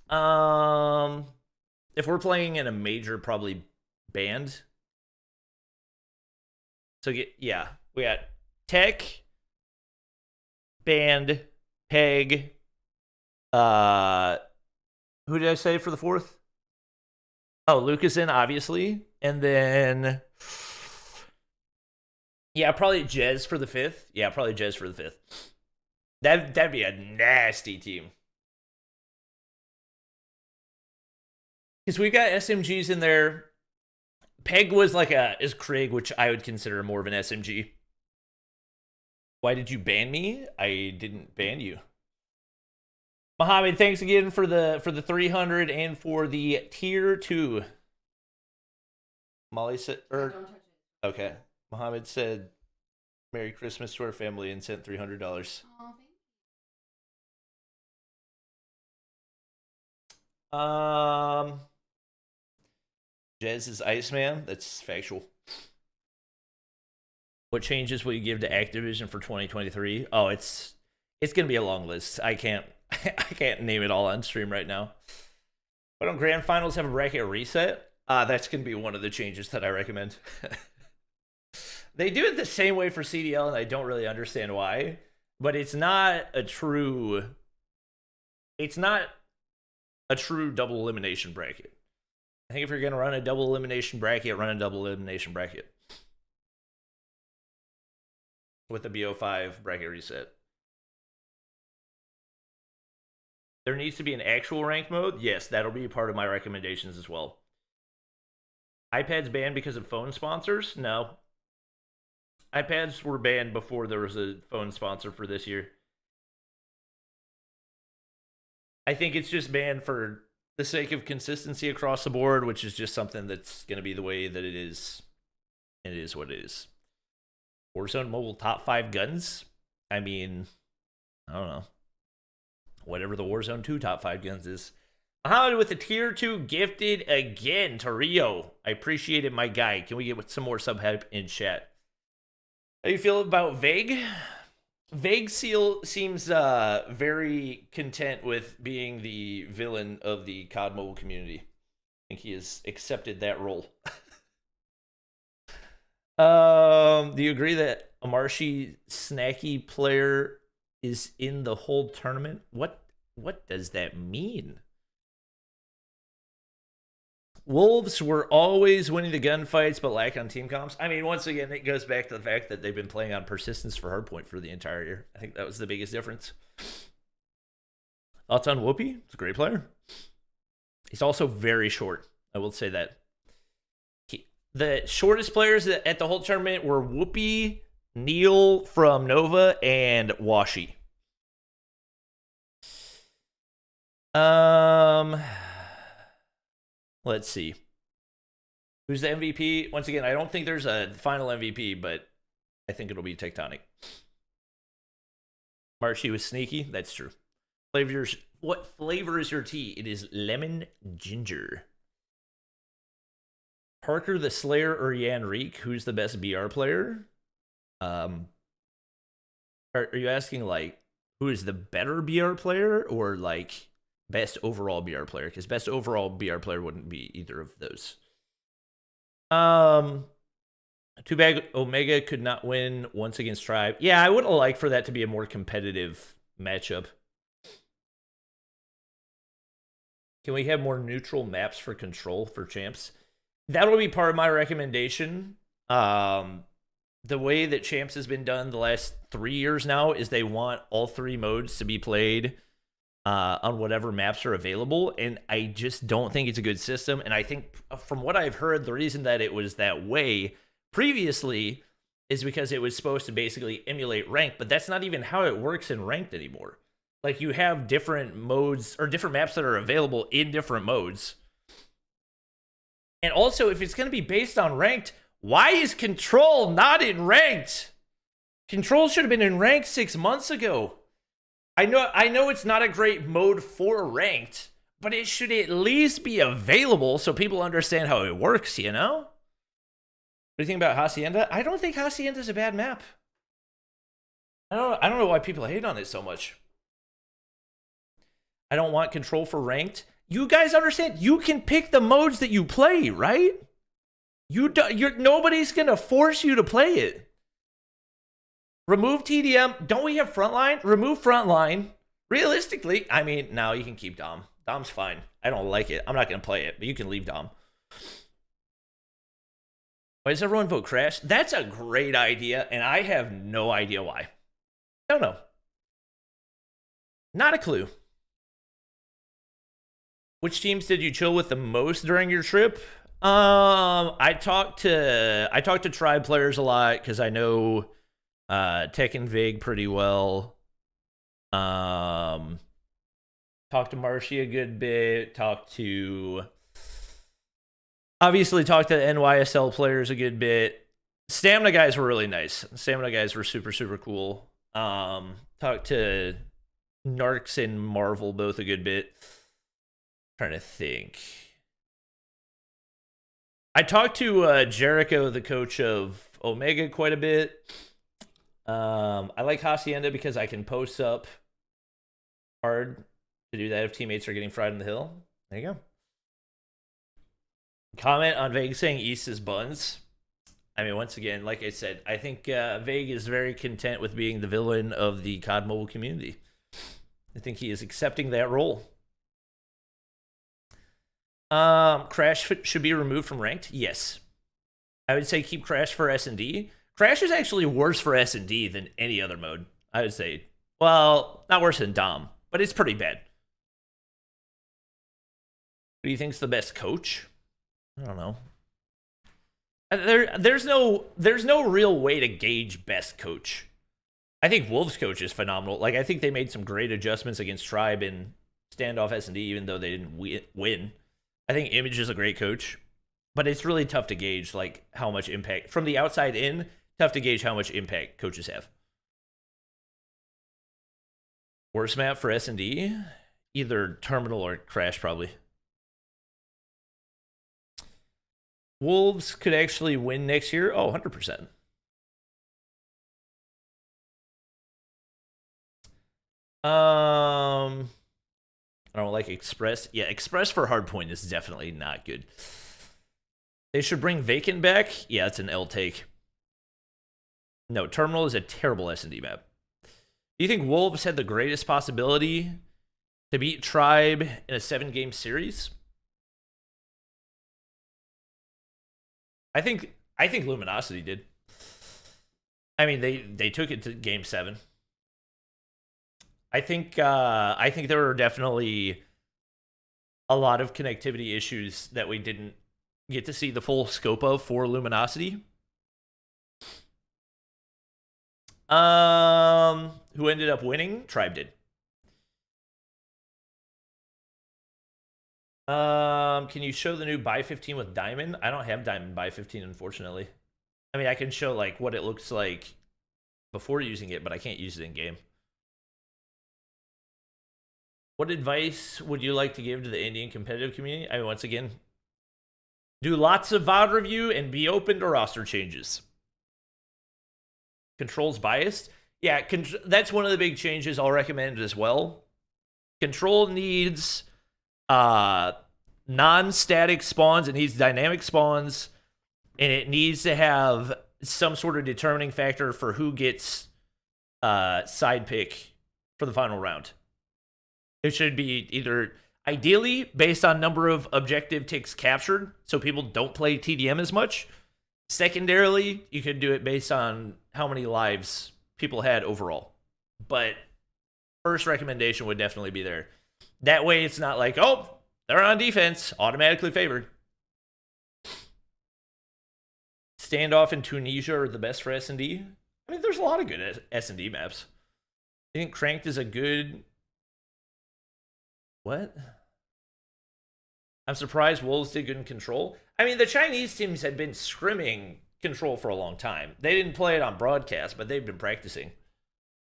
If we're playing in a major, probably band. So yeah, we got Tech, Band, Peg, who did I say for the 4th? Oh, Lucasin, obviously. And then, yeah, probably Jez for the 5th. Yeah, probably Jez for the 5th. That'd be a nasty team. Because we've got SMGs in there. Peg was like is Krieg, which I would consider more of an SMG. Why did you ban me? I didn't ban you. Mohammed, thanks again for the 300 and for the tier 2. Molly said, okay. Mohammed said, "Merry Christmas to our family" and sent $300. Oh, thank Um, Jez is Iceman. That's factual. What changes will you give to Activision for 2023? Oh, it's gonna be a long list. I can't I can't name it all on stream right now. But on Grand Finals have a bracket reset. That's gonna be one of the changes that I recommend. They do it the same way for CDL, and I don't really understand why. But it's not a true double elimination bracket. I think if you're gonna run a double elimination bracket, run a double elimination bracket with the BO5 bracket reset. There needs to be an actual ranked mode. Yes, that'll be part of my recommendations as well. iPads banned because of phone sponsors? No. iPads were banned before there was a phone sponsor for this year. I think it's just banned for the sake of consistency across the board, which is just something that's going to be the way that it is. It is what it is. Warzone Mobile top 5 guns? I mean, I don't know. Whatever the Warzone 2 top 5 guns is. Muhammad with the tier 2 gifted again to Rio. I appreciate it, my guy. Can we get some more sub hype in chat? How do you feel about Vague? Vague Seal seems very content with being the villain of the COD Mobile community. I think he has accepted that role. Do you agree that a Marshy snacky player is in the whole tournament? What does that mean? Wolves were always winning the gunfights, but lack on team comps. I mean, once again, it goes back to the fact that they've been playing on persistence for hardpoint for the entire year. I think that was the biggest difference. Thoughts on Whoopi? He's a great player. He's also very short. I will say that. The shortest players at the whole tournament were Whoopi, Neil from Nova, and Washi. Let's see. Who's the MVP? Once again, I don't think there's a final MVP, but I think it'll be Tectonic. Marshy was sneaky. That's true. What flavor is your tea? It is lemon ginger. Parker the Slayer or Yan Reek? Who's the best BR player? Are you asking like who is the better BR player or like best overall BR player? Because best overall BR player wouldn't be either of those. Too bad Omega could not win once against Tribe. Yeah, I would have liked for that to be a more competitive matchup. Can we have more neutral maps for control for champs? That'll be part of my recommendation. The way that champs has been done the last 3 years now is they want all 3 modes to be played on whatever maps are available, and I just don't think it's a good system. And I think from what I've heard, the reason that it was that way previously is because it was supposed to basically emulate ranked, but that's not even how it works in ranked anymore. Like, you have different modes or different maps that are available in different modes. And also, if it's going to be based on ranked, why is Control not in ranked? Control should have been in ranked 6 months ago. I know it's not a great mode for ranked, but it should at least be available so people understand how it works, you know? What do you think about Hacienda? I don't think Hacienda's a bad map. I don't know why people hate on it so much. I don't want Control for ranked. You guys understand? You can pick the modes that you play, right? Nobody's gonna force you to play it. Remove TDM. Don't we have frontline? Remove frontline. Realistically, I mean, no, you can keep Dom. Dom's fine. I don't like it. I'm not gonna play it, but you can leave Dom. Why does everyone vote Crash? That's a great idea, and I have no idea why. Don't know. Not a clue. Which teams did you chill with the most during your trip? I talked to Tribe players a lot because I know Tech and Vig pretty well. Talked to Marshy a good bit. Talked to NYSL players a good bit. Stamina guys were really nice. Stamina guys were super, super cool. Talked to Narcs and Marvel both a good bit. Trying to think. I talked to Jericho, the coach of Omega, quite a bit. I like Hacienda because I can post up hard to do that if teammates are getting fried in the hill. There you go. Comment on Vague saying East is buns. I mean, once again, like I said, I think Vague is very content with being the villain of the COD Mobile community. I think he is accepting that role. Crash should be removed from ranked. Yes, I would say keep Crash for S&D. Crash is actually worse for S&D than any other mode. I would say, well, not worse than Dom, but it's pretty bad. Who do you think's the best coach? I don't know. There's no real way to gauge best coach. I think Wolves coach is phenomenal. Like, I think they made some great adjustments against Tribe and standoff S&D, even though they didn't win. I think Image is a great coach, but it's really tough to gauge like how much impact from the outside in. Tough to gauge how much impact coaches have. Worst map for S&D, either Terminal or Crash, probably. Wolves could actually win next year. Oh, 100%. I don't like Express. Yeah, Express for Hardpoint is definitely not good. They should bring Vacant back. Yeah, it's an L take. No, Terminal is a terrible S&D map. Do you think Wolves had the greatest possibility to beat Tribe in a 7-game series? I think Luminosity did. I mean, they took it to game 7. I think there were definitely a lot of connectivity issues that we didn't get to see the full scope of for Luminosity. Who ended up winning? Tribe did. Can you show the new buy 15 with Diamond? I don't have Diamond buy 15, unfortunately. I mean, I can show like what it looks like before using it, but I can't use it in game. What advice would you like to give to the Indian competitive community? I mean, once again, do lots of VOD review and be open to roster changes. Control's biased. Yeah, that's one of the big changes I'll recommend as well. Control needs non-static spawns. It needs dynamic spawns. And it needs to have some sort of determining factor for who gets side pick for the final round. It should be either ideally based on number of objective ticks captured, so people don't play TDM as much. Secondarily, you could do it based on how many lives people had overall. But first recommendation would definitely be there. That way it's not like, oh, they're on defense, automatically favored. Standoff and Tunisia are the best for S&D. I mean, there's a lot of good S&D maps. I think Cranked is a good... What? I'm surprised Wolves did good in Control. I mean, the Chinese teams had been scrimming Control for a long time. They didn't play it on broadcast, but they've been practicing.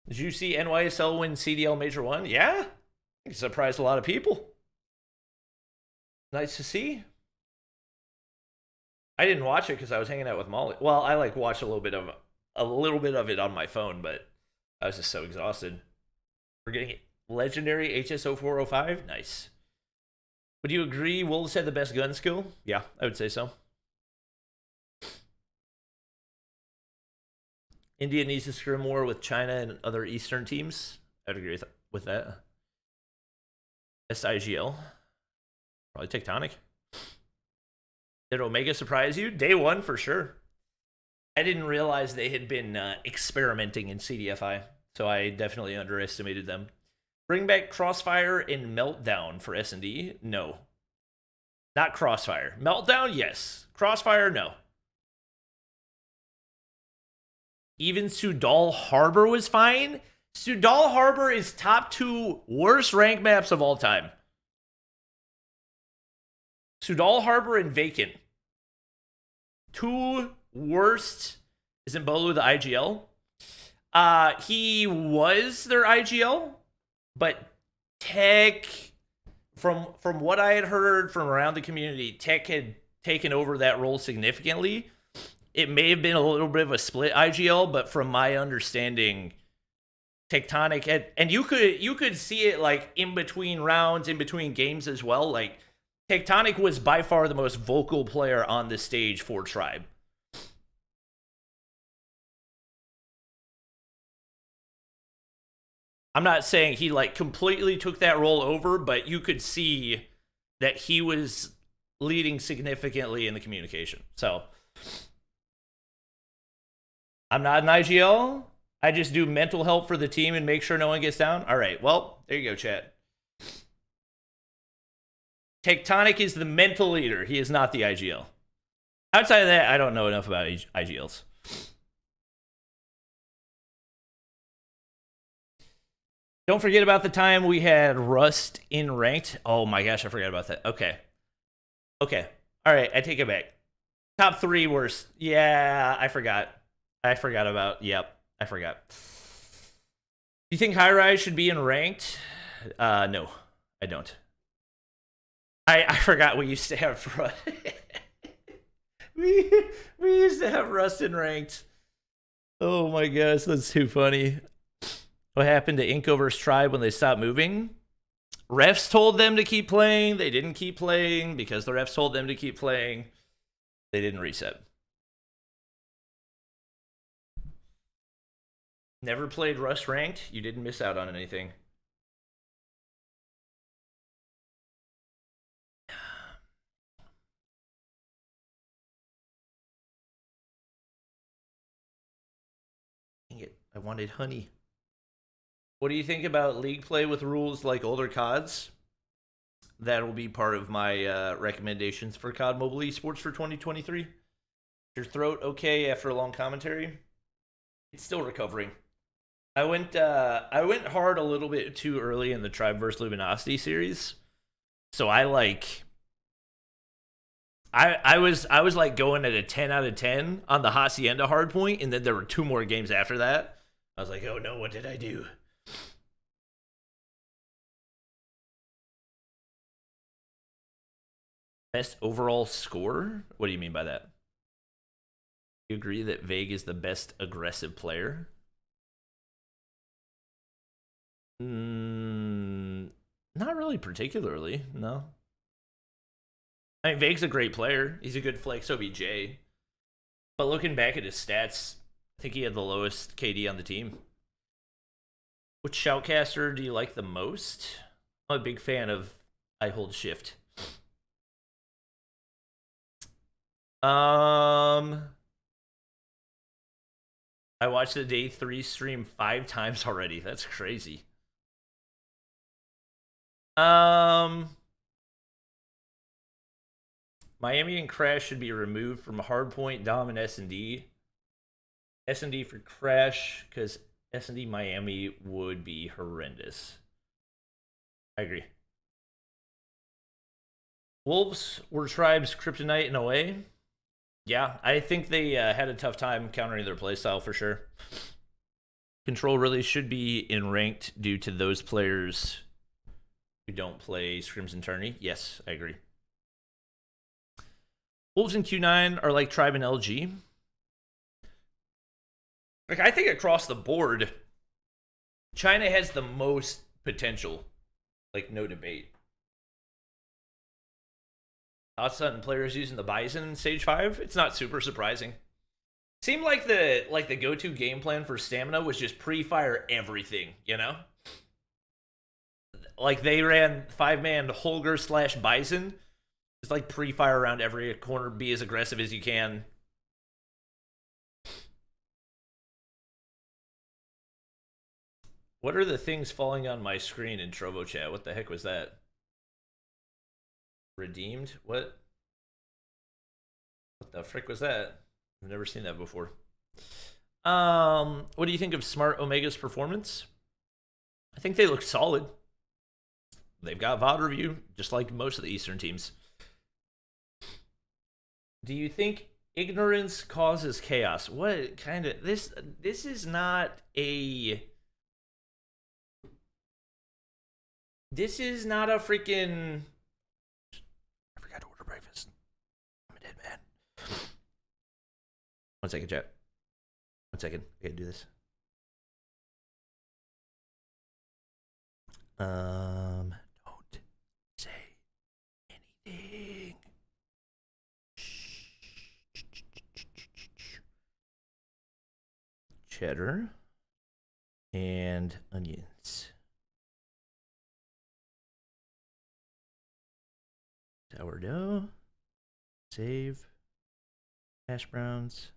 Did you see NYSL win CDL Major 1? Yeah? It surprised a lot of people. Nice to see. I didn't watch it because I was hanging out with Molly. Well, I like watched a little bit of it on my phone, but I was just so exhausted. We're getting it. Legendary HS0405? Nice. Would you agree Wolves had the best gun skill? Yeah, I would say so. India needs to scrim more with China and other Eastern teams. I'd agree with that. Best IGL? Probably Tectonic. Did Omega surprise you? Day 1 for sure. I didn't realize they had been experimenting in CDFI, so I definitely underestimated them. Bring back Crossfire and Meltdown for S&D? No. Not Crossfire. Meltdown? Yes. Crossfire? No. Even Sudal Harbor was fine? Sudal Harbor is top 2 worst rank maps of all time. Sudal Harbor and Vacant. 2 worst. Isn't Bolu the IGL? He was their IGL. But from what I had heard from around the community, Tech had taken over that role significantly. It may have been a little bit of a split IGL, but from my understanding, Tectonic and you could see it like in between rounds, in between games as well. Like Tectonic was by far the most vocal player on the stage for Tribe. I'm not saying he like completely took that role over, but you could see that he was leading significantly in the communication. So I'm not an IGL. I just do mental help for the team and make sure no one gets down. All right. Well, there you go, chat. Tectonic is the mental leader. He is not the IGL. Outside of that, I don't know enough about IGLs. Don't forget about the time we had Rust in ranked. Oh my gosh, I forgot about that. Okay. Okay. All right, I take it back. Top 3 worst. Yeah, I forgot. I forgot about. Yep, I forgot. Do you think High Rise should be in ranked? No, I don't. I forgot we used to have Rust. we used to have Rust in ranked. Oh my gosh, that's too funny. What happened to Inko vs. Tribe when they stopped moving? Refs told them to keep playing. They didn't keep playing because the refs told them to keep playing. They didn't reset. Never played Rust ranked. You didn't miss out on anything. Dang it. I wanted honey. What do you think about league play with rules like older CODs? That will be part of my recommendations for COD Mobile Esports for 2023. Your throat okay after a long commentary? It's still recovering. I went hard a little bit too early in the Tribe vs. Luminosity series, so I was like going at a 10 out of 10 on the Hacienda hardpoint, and then there were 2 more games after that. I was like, oh no, what did I do? Best overall score? What do you mean by that? You agree that Vague is the best aggressive player? Not really particularly, no. I mean, Vague's a great player. He's a good flex OBJ. But looking back at his stats, I think he had the lowest KD on the team. Which shoutcaster do you like the most? I'm a big fan of I Hold Shift. I watched the day 3 stream 5 times already. That's crazy. Miami and Crash should be removed from Hardpoint, Dom, and S&D. S&D for Crash, because S&D Miami would be horrendous. I agree. Wolves were Tribe's kryptonite in a way. Yeah, I think they had a tough time countering their playstyle for sure. Control really should be in ranked due to those players who don't play scrims and tourney. Yes, I agree. Wolves in Q9 are like Tribe and LG. Like, I think across the board, China has the most potential. Like, no debate. Thoughts on players using the Bison in Stage 5? It's not super surprising. Seemed like the go-to game plan for Stamina was just pre-fire everything, you know? Like, they ran 5-man Holger / Bison. Just like pre-fire around every corner, be as aggressive as you can. What are the things falling on my screen in Trovo chat? What the heck was that? Redeemed? What the frick was that? I've never seen that before. What do you think of Smart Omega's performance? I think they look solid. They've got VOD review, just like most of the Eastern teams. Do you think ignorance causes chaos? What kind of this is not a This is not a freaking. I forgot to order breakfast. I'm a dead man. 1 second, chat. 1 second. I gotta do this. Don't say anything. Cheddar and onions. Sourdough. Save. Hash browns.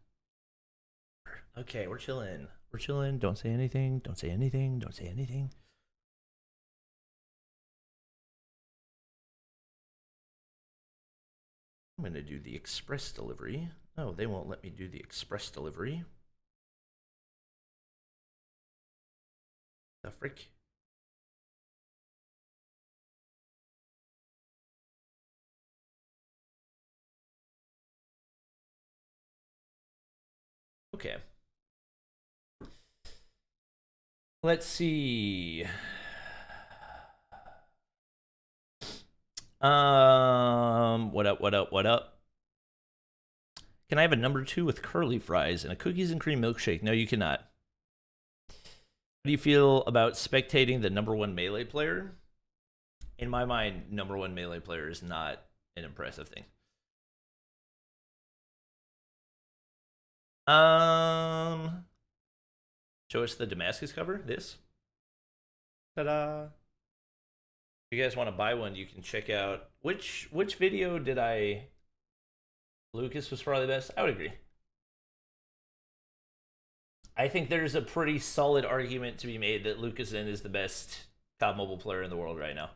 Okay, we're chilling. We're chilling. Don't say anything. Don't say anything. Don't say anything. I'm going to do the express delivery. Oh, they won't let me do the express delivery. The frick? Okay. Let's see. What up, what up, what up? Can I have a number 2 with curly fries and a cookies and cream milkshake? No, you cannot. How do you feel about spectating the number 1 Melee player? In my mind, number 1 Melee player is not an impressive thing. Show us the Damascus cover. This. Ta-da! If you guys want to buy one, you can check out which video did I. Lucas was probably the best. I would agree. I think there's a pretty solid argument to be made that Lucasen is the best COD Mobile player in the world right now.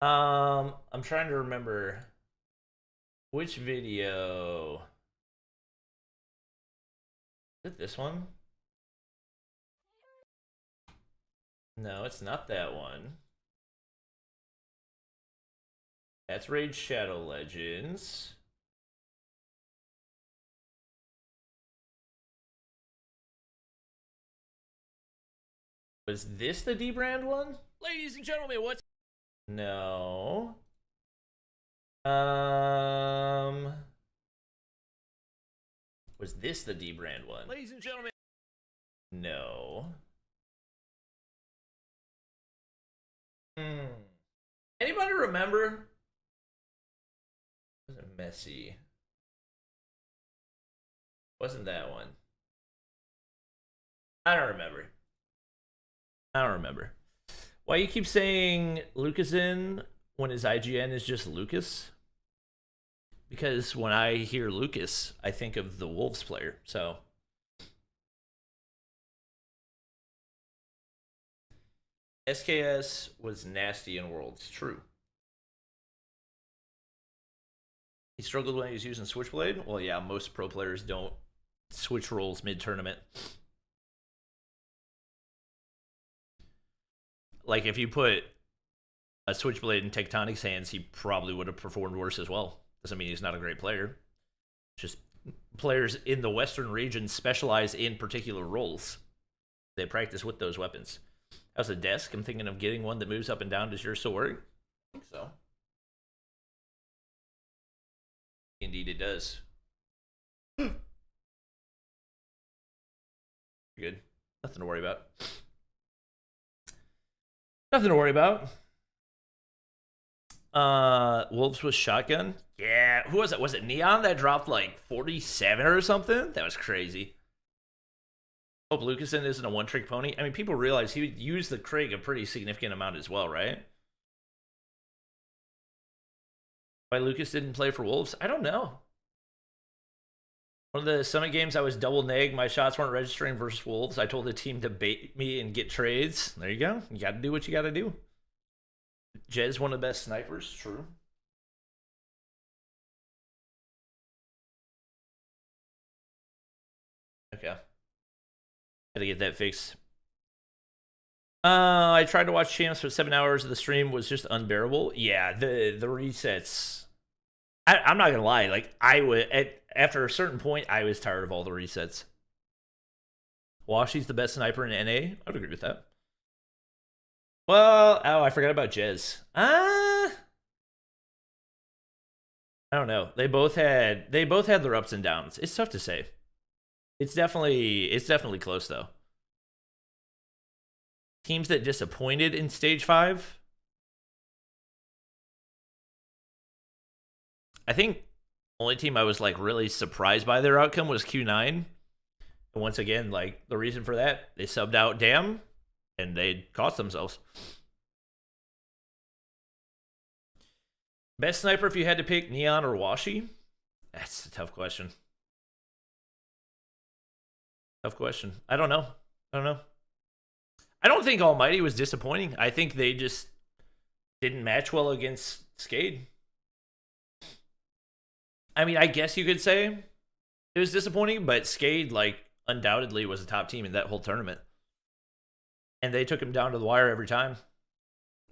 I'm trying to remember which video. Is it this one? No, it's not that one. That's Raid Shadow Legends. Was this the D-brand one? Ladies and gentlemen, what's... No. Was this the D-brand one? Ladies and gentlemen. No. Anybody remember? It wasn't messy. Wasn't that one? I don't remember. I don't remember. Why you keep saying Lucasen when his IGN is just Lucas? Because when I hear Lucas, I think of the Wolves player. So SKS was nasty in Worlds. True. He struggled when he was using Switchblade. Well, yeah, most pro players don't switch roles mid-tournament. Like, if you put a Switchblade in Tectonic's hands, he probably would have performed worse as well. Doesn't mean he's not a great player. Just players in the Western region specialize in particular roles. They practice with those weapons. How's a desk? I'm thinking of getting one that moves up and down. Does yours still work? I think so. Indeed, it does. Good. Nothing to worry about. Nothing to worry about. Wolves with shotgun. Yeah, who was it? Was it Neon that dropped like 47 or something? That was crazy. Hope Lucasen isn't a one-trick pony. I mean, people realize he would use the Krieg a pretty significant amount as well, right? Why Lucas didn't play for Wolves? I don't know. One of the Summit games, I was double neg. My shots weren't registering versus Wolves. I told the team to bait me and get trades. There you go. You got to do what you got to do. Jed's one of the best snipers. True. Okay. Gotta get that fixed. I tried to watch champs for 7 hours of the stream was just unbearable. Yeah, the resets. I'm not gonna lie. Like after a certain point, I was tired of all the resets. Washi's the best sniper in NA. I would agree with that. Well, oh, I forgot about Jez. I don't know. They both had their ups and downs. It's tough to say. It's definitely close though. Teams that disappointed in stage 5. I think only team I was like really surprised by their outcome was Q9. And once again, like the reason for that, they subbed out Dam and they cost themselves. Best sniper if you had to pick Neon or Washi? That's a tough question. Tough question. I don't know. I don't know. I don't think Almighty was disappointing. I think they just didn't match well against Skade. I mean, I guess you could say it was disappointing, but Skade, like, undoubtedly was a top team in that whole tournament. And they took him down to the wire every time.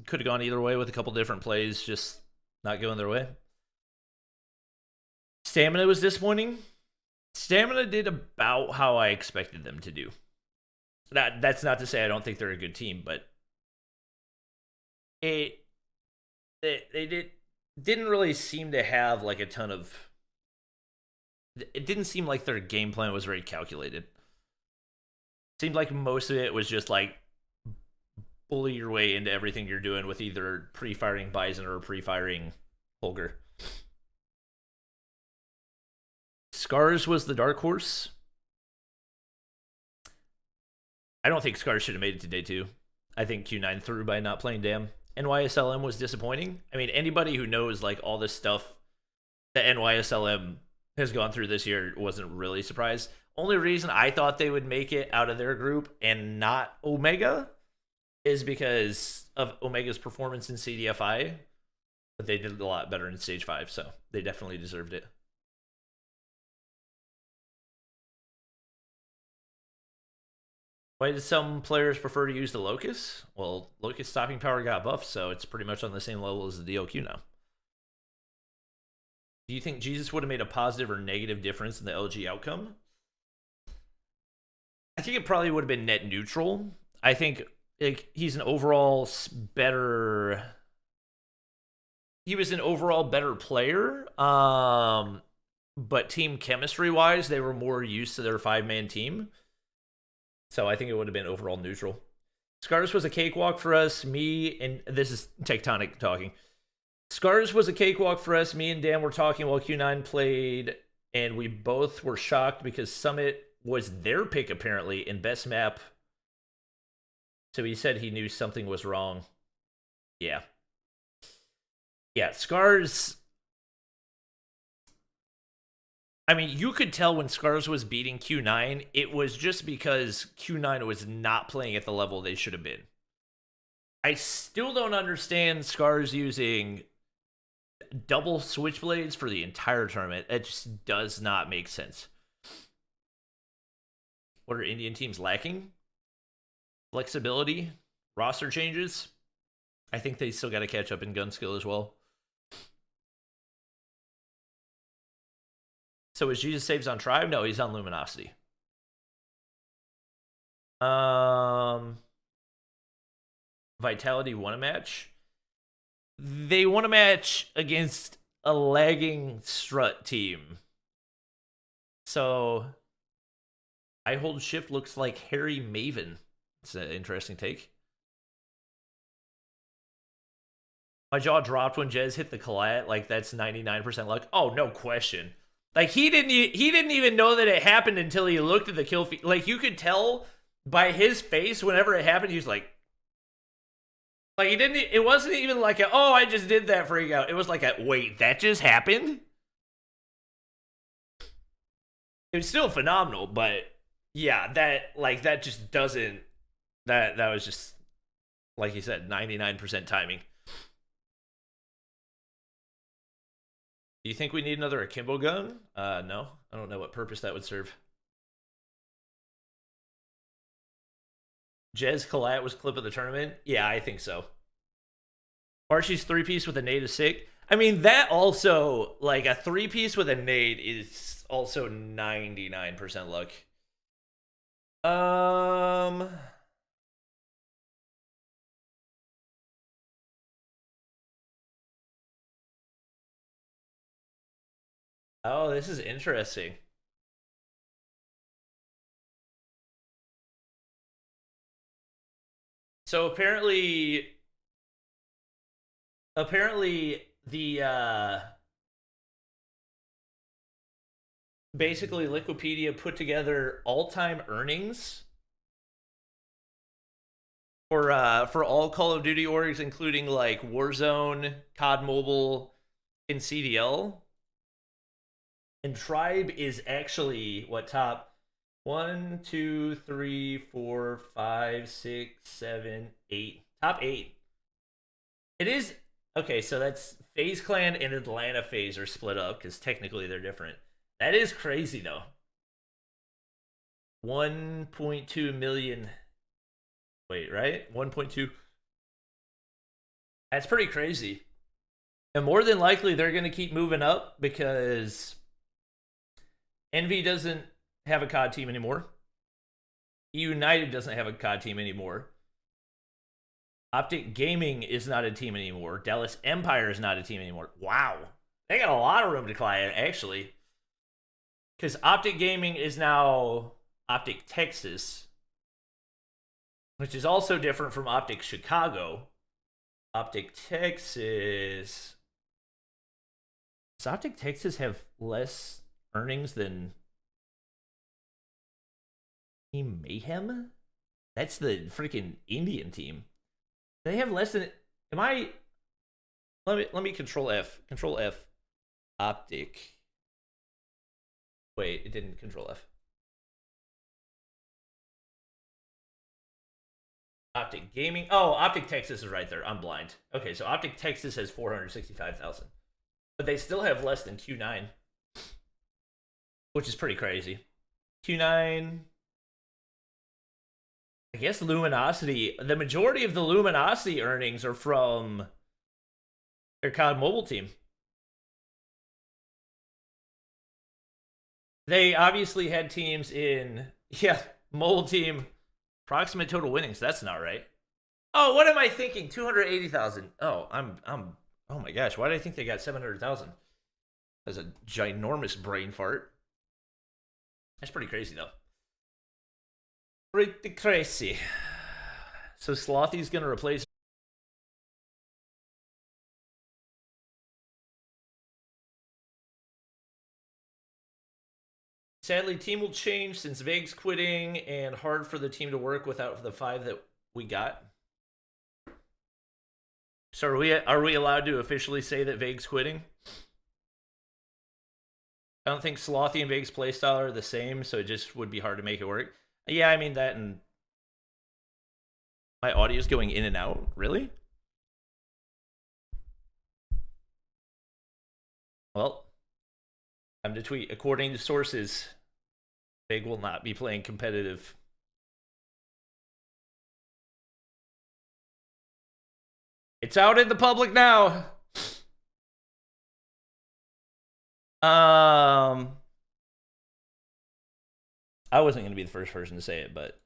Could have gone either way with a couple different plays, just not going their way. Stamina was disappointing. Stamina did about how I expected them to do. That's not to say I don't think they're a good team, but they didn't really seem to have like a ton of. It didn't seem like their game plan was very calculated. It seemed like most of it was just like bully your way into everything you're doing with either pre-firing Bison or pre-firing Holger. Scars was the dark horse. I don't think Scars should have made it to day 2. I think Q9 threw by not playing Dam. NYSLM was disappointing. I mean, anybody who knows like all this stuff that NYSLM has gone through this year wasn't really surprised. Only reason I thought they would make it out of their group and not Omega is because of Omega's performance in CDFI. But they did a lot better in stage 5, so they definitely deserved it. Why did some players prefer to use the Locust? Well, Locust stopping power got buffed, so it's pretty much on the same level as the DLQ now. Do you think Jesus would have made a positive or negative difference in the LG outcome? I think it probably would have been net neutral. I think like, he's an overall better. He was an overall better player. But team chemistry wise, they were more used to their 5-man team. So I think it would have been overall neutral. Scars was a cakewalk for us. Me and this is Tectonic talking. Scars was a cakewalk for us. Me and Dan were talking while Q9 played, and we both were shocked because Summit was their pick apparently in best map. So he said he knew something was wrong. Yeah. Yeah, Scars. I mean, you could tell when Scars was beating Q9, it was just because Q9 was not playing at the level they should have been. I still don't understand Scars using double switchblades for the entire tournament. It just does not make sense. What are Indian teams lacking? Flexibility, roster changes. I think they still got to catch up in gun skill as well. So is Jesus saves on Tribe? No, he's on Luminosity. Vitality won a match. They won a match against a lagging Strut team. So I hold shift looks like Harry Maven. It's an interesting take. My jaw dropped when Jez hit the collat. Like that's 99% luck. Oh, no question. Like he didn't even know that it happened until he looked at the kill feed. Like you could tell by his face whenever it happened. He was like he didn't. It wasn't even like a, oh, I just did that freak out. It was like a, wait, that just happened. It was still phenomenal, but yeah, that just doesn't. That was just like you said, 99% timing. Do you think we need another akimbo gun? No. I don't know what purpose that would serve. Jez Collat was clip of the tournament? Yeah, I think so. Archie's 3-piece with a nade is sick. I mean, that also, like, a 3-piece with a nade is also 99% luck. Oh, this is interesting. So apparently the basically Liquipedia put together all-time earnings for all Call of Duty orgs, including like Warzone, COD Mobile, and CDL. And Tribe is actually what top 1, 2, 3, 4, 5, 6, 7, 8. Top 8. It is okay, so that's FaZe Clan and Atlanta FaZe are split up because technically they're different. That is crazy though. 1.2 million. Wait, right? 1.2. That's pretty crazy. And more than likely, they're going to keep moving up because Envy doesn't have a COD team anymore. United doesn't have a COD team anymore. Optic Gaming is not a team anymore. Dallas Empire is not a team anymore. Wow. They got a lot of room to climb, actually. Because Optic Gaming is now Optic Texas, which is also different from Optic Chicago. Optic Texas. Does Optic Texas have less earnings than Team Mayhem? That's the freaking Indian team. They have less than. Am I? Let me control F. Control F. Optic. Wait, it didn't control F. Optic Gaming. Oh, Optic Texas is right there. I'm blind. Okay, so Optic Texas has 465,000, but they still have less than Q9, which is pretty crazy. Q9. I guess Luminosity. The majority of the Luminosity earnings are from their COD Mobile team. They obviously had teams in mobile team. Approximate total winnings. That's not right. Oh, what am I thinking? 280,000. Oh, I'm. Oh my gosh, why did I think they got 700,000? That's a ginormous brain fart. That's pretty crazy though. Pretty crazy. So Slothy's gonna replace. Sadly, team will change since Vague's quitting, and hard for the team to work without the 5 that we got. So are we allowed to officially say that Vague's quitting? I don't think Slothy and Vague's playstyle are the same, so it just would be hard to make it work. Yeah, I mean that, and my audio's going in and out. Really? Well, time to tweet. According to sources, Vague will not be playing competitive. It's out in the public now. I wasn't going to be the first person to say it, but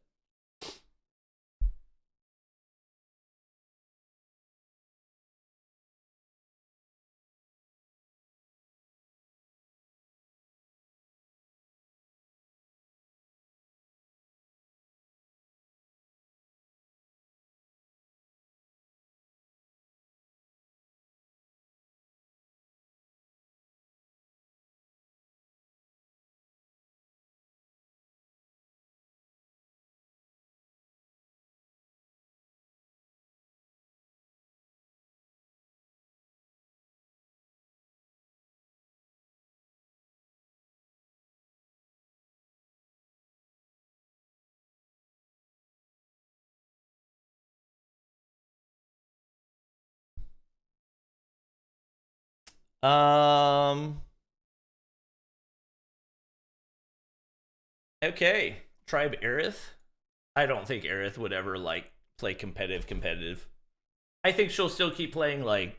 okay. Tribe Aerith. I don't think Aerith would ever like play competitive. I think she'll still keep playing like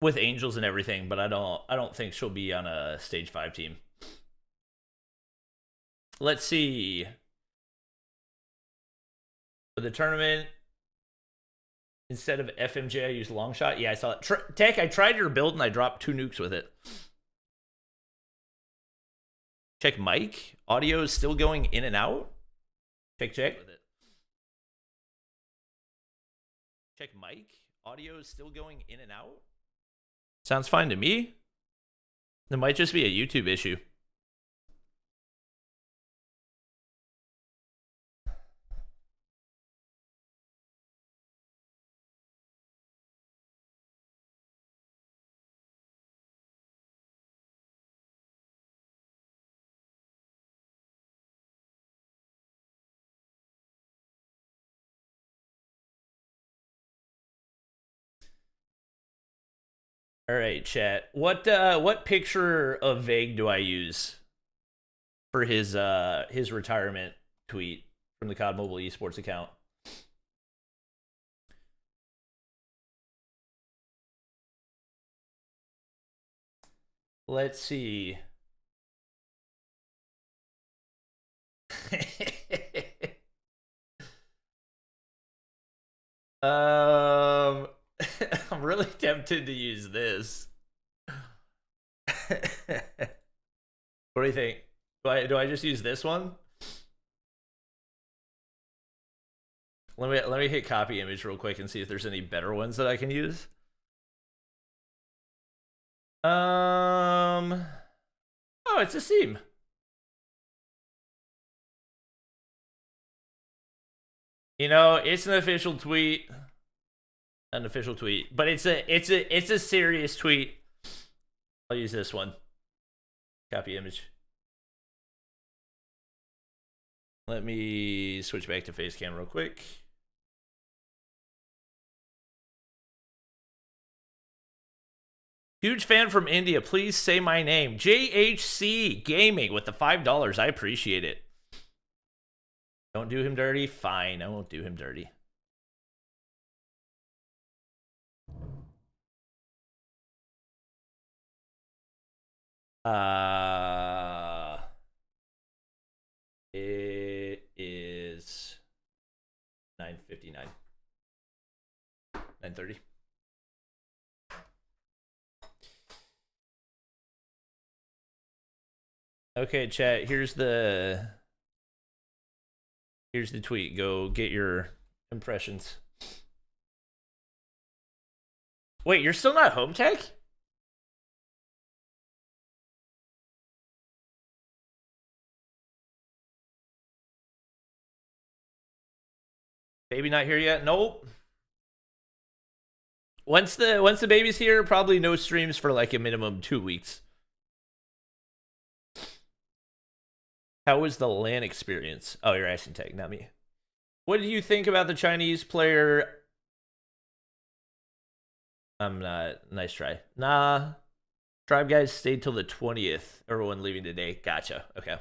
with Angels and everything, but I don't think she'll be on a stage 5 team. Let's see. For the tournament, Instead of FMJ, I use long shot. Yeah, I saw it. Tech, I tried your build and I dropped 2 nukes with it. Check mic. Audio is still going in and out. Check. Check mic. Audio is still going in and out. Sounds fine to me. It might just be a YouTube issue. All right, chat. What picture of Vague do I use for his retirement tweet from the COD Mobile Esports account? Let's see. I'm really tempted to use this. What do you think? Do I just use this one? Let me hit copy image real quick and see if there's any better ones that I can use. Oh, it's a seam. You know, it's an official tweet. An official tweet, but it's a serious tweet. I'll use this one. Copy image. Let me switch back to face cam real quick. Huge fan from India. Please say my name. JHC Gaming with the $5. I appreciate it. Don't do him dirty. Fine, I won't do him dirty. It is 9:59. 9:30. Okay, chat, here's the tweet. Go get your impressions. Wait, you're still not home tech? Baby not here yet? Nope. Once the baby's here, probably no streams for like a minimum 2 weeks. How was the LAN experience? Oh, you're asking tech, not me. What do you think about the Chinese player? I'm not. Nice try. Nah. Tribe guys stayed till the 20th. Everyone leaving today. Gotcha. Okay.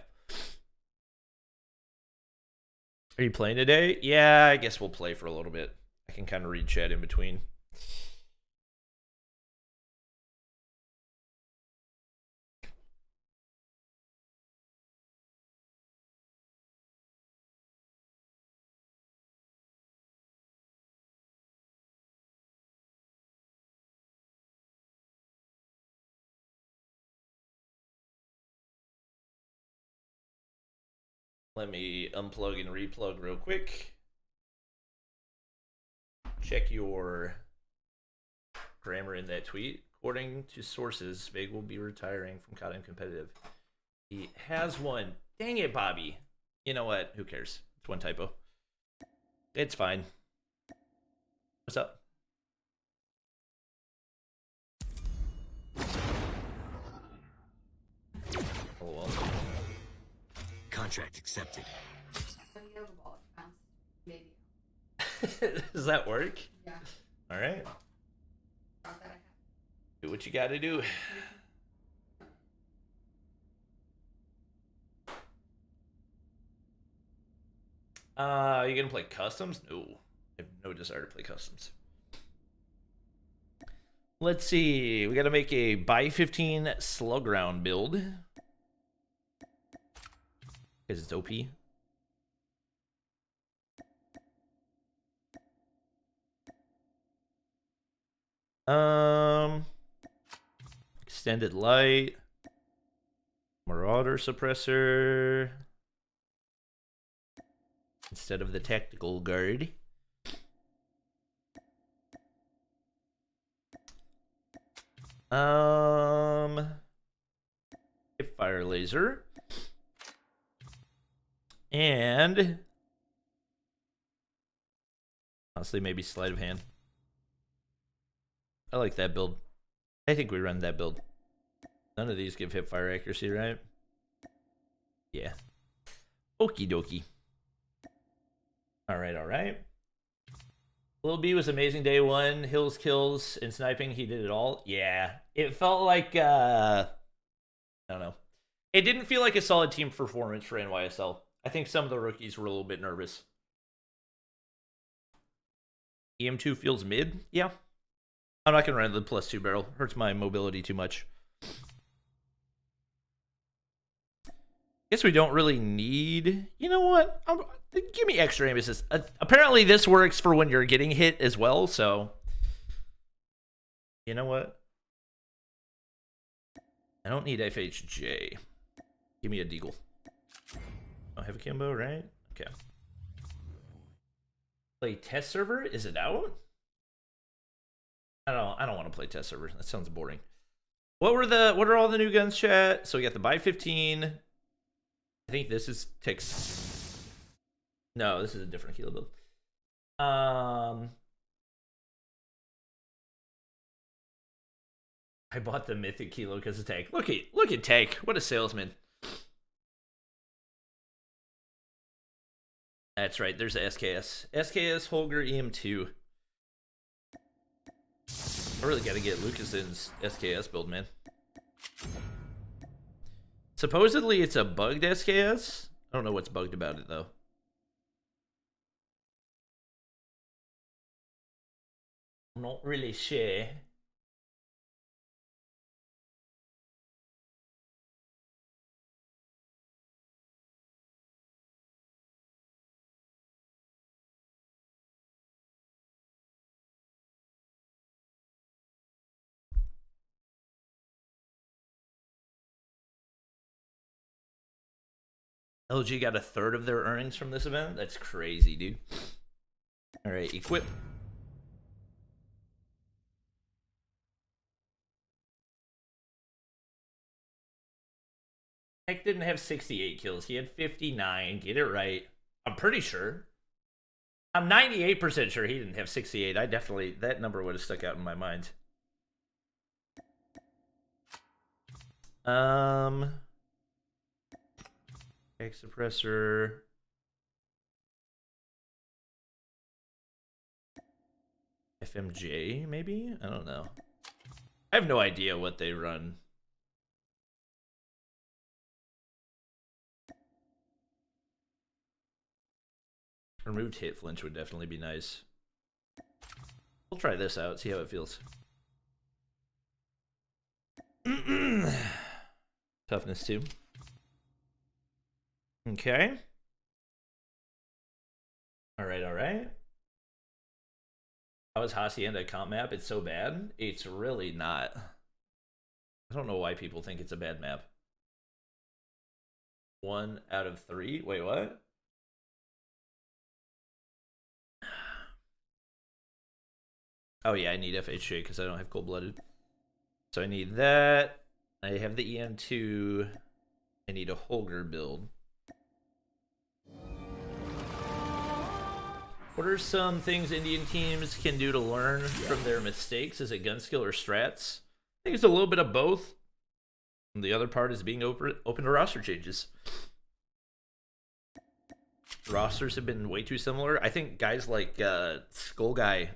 Are you playing today? Yeah, I guess we'll play for a little bit. I can kind of read chat in between. Let me unplug and replug real quick. Check your grammar in that tweet. According to sources, Vague will be retiring from COD Competitive. He has one. Dang it, Bobby. You know what? Who cares? It's one typo. It's fine. What's up? Oh, well. Contract accepted. Does that work? Yeah. All right. Do what you got to do. You gonna play customs? No, I have no desire to play customs. Let's see. We gotta make a buy 15 slug round build because it's OP. Extended light. Marauder suppressor. Instead of the tactical guard. Fire laser. And honestly, maybe sleight of hand. I like that build. I think we run that build. None of these give hip fire accuracy, right? Yeah. Okie dokie. Alright, alright. Lil B was amazing day one. Hills, kills, and sniping. He did it all. Yeah. It felt like, I don't know. It didn't feel like a solid team performance for NYSL. I think some of the rookies were a little bit nervous. EM2 feels mid? Yeah. I'm not going to run the +2 barrel. Hurts my mobility too much. Guess we don't really need... You know what? Give me extra aim assist. Apparently this works for when you're getting hit as well, so... You know what? I don't need FHJ. Give me a deagle. I have a Kimbo, right? Okay. Play test server? Is it out? I don't want to play test server. That sounds boring. What are all the new guns, chat? So we got the buy 15. I think this is Tix. No, this is a different kilo build. I bought the mythic kilo because of Tank. Look at Tank. What a salesman. That's right. There's the SKS. SKS Holger EM2. I really gotta get Lucas's SKS build, man. Supposedly it's a bugged SKS. I don't know what's bugged about it though. I'm not really sure. LG got a third of their earnings from this event? That's crazy, dude. Alright, equip. Heck didn't have 68 kills. He had 59. Get it right. I'm pretty sure. I'm 98% sure he didn't have 68. That number would have stuck out in my mind. X suppressor. FMJ, maybe? I don't know. I have no idea what they run. Removed hit flinch would definitely be nice. We'll try this out, see how it feels. Toughness 2. Okay. Alright. How is Hacienda a comp map? It's so bad? It's really not. I don't know why people think it's a bad map. 1 out of 3? Wait, what? Oh yeah, I need FHJ because I don't have cold-blooded. So I need that. I have the EM2. I need a Holger build. What are some things Indian teams can do to learn from their mistakes? Is it gun skill or strats? I think it's a little bit of both. And the other part is being open to roster changes. Rosters have been way too similar. I think guys like Skull Guy,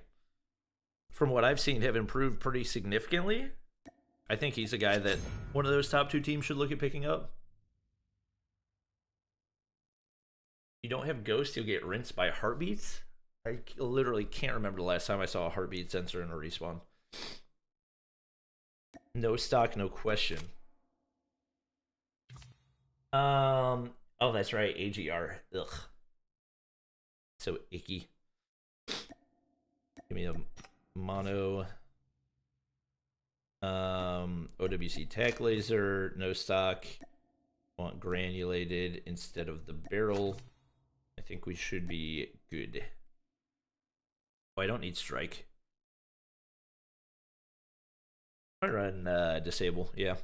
from what I've seen, have improved pretty significantly. I think he's a guy that one of those top 2 teams should look at picking up. You don't have Ghost, you'll get rinsed by heartbeats? I literally can't remember the last time I saw a heartbeat sensor in a respawn. No stock, no question. Oh, that's right, AGR. Ugh. So icky. Give me a mono OWC tack laser, no stock. Want granulated instead of the barrel. I think we should be good. Oh, I don't need strike. I run disable, yeah.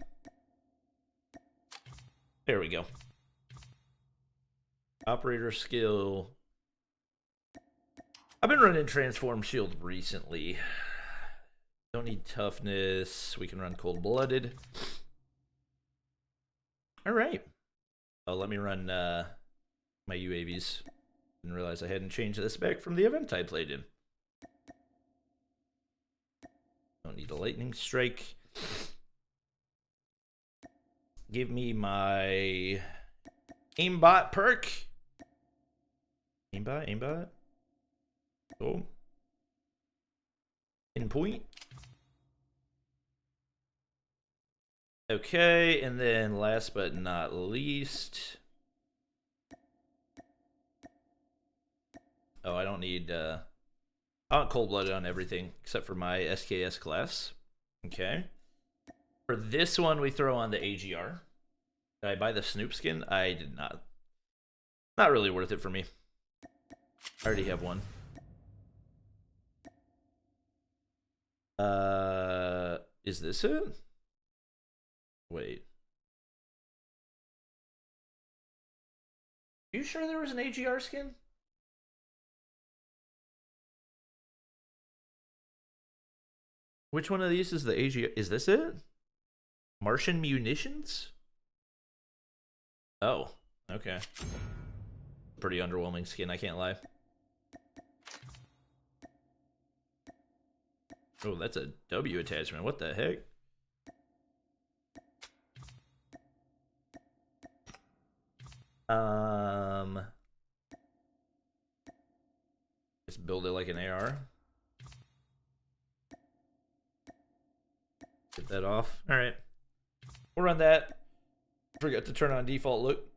There we go. Operator skill. I've been running transform shield recently. Don't need toughness. We can run cold-blooded. All right. Oh, let me run my UAVs. Didn't realize I hadn't changed this back from the event I played in. Don't need a lightning strike. Give me my aimbot perk. Aimbot. Oh. Pinpoint. Okay, and then last but not least. Oh, I don't need I want cold-blooded on everything except for my SKS class. Okay. For this one, we throw on the AGR. Did I buy the Snoop skin? I did not. Not really worth it for me. I already have one. Is this it? Wait. You sure there was an AGR skin? Which one of these is the AGR? Is this it? Martian munitions? Oh, okay. Pretty underwhelming skin, I can't lie. Oh, that's a W attachment. What the heck? Just build it like an AR. Get that off. All right. We'll run that. Forgot to turn on default look.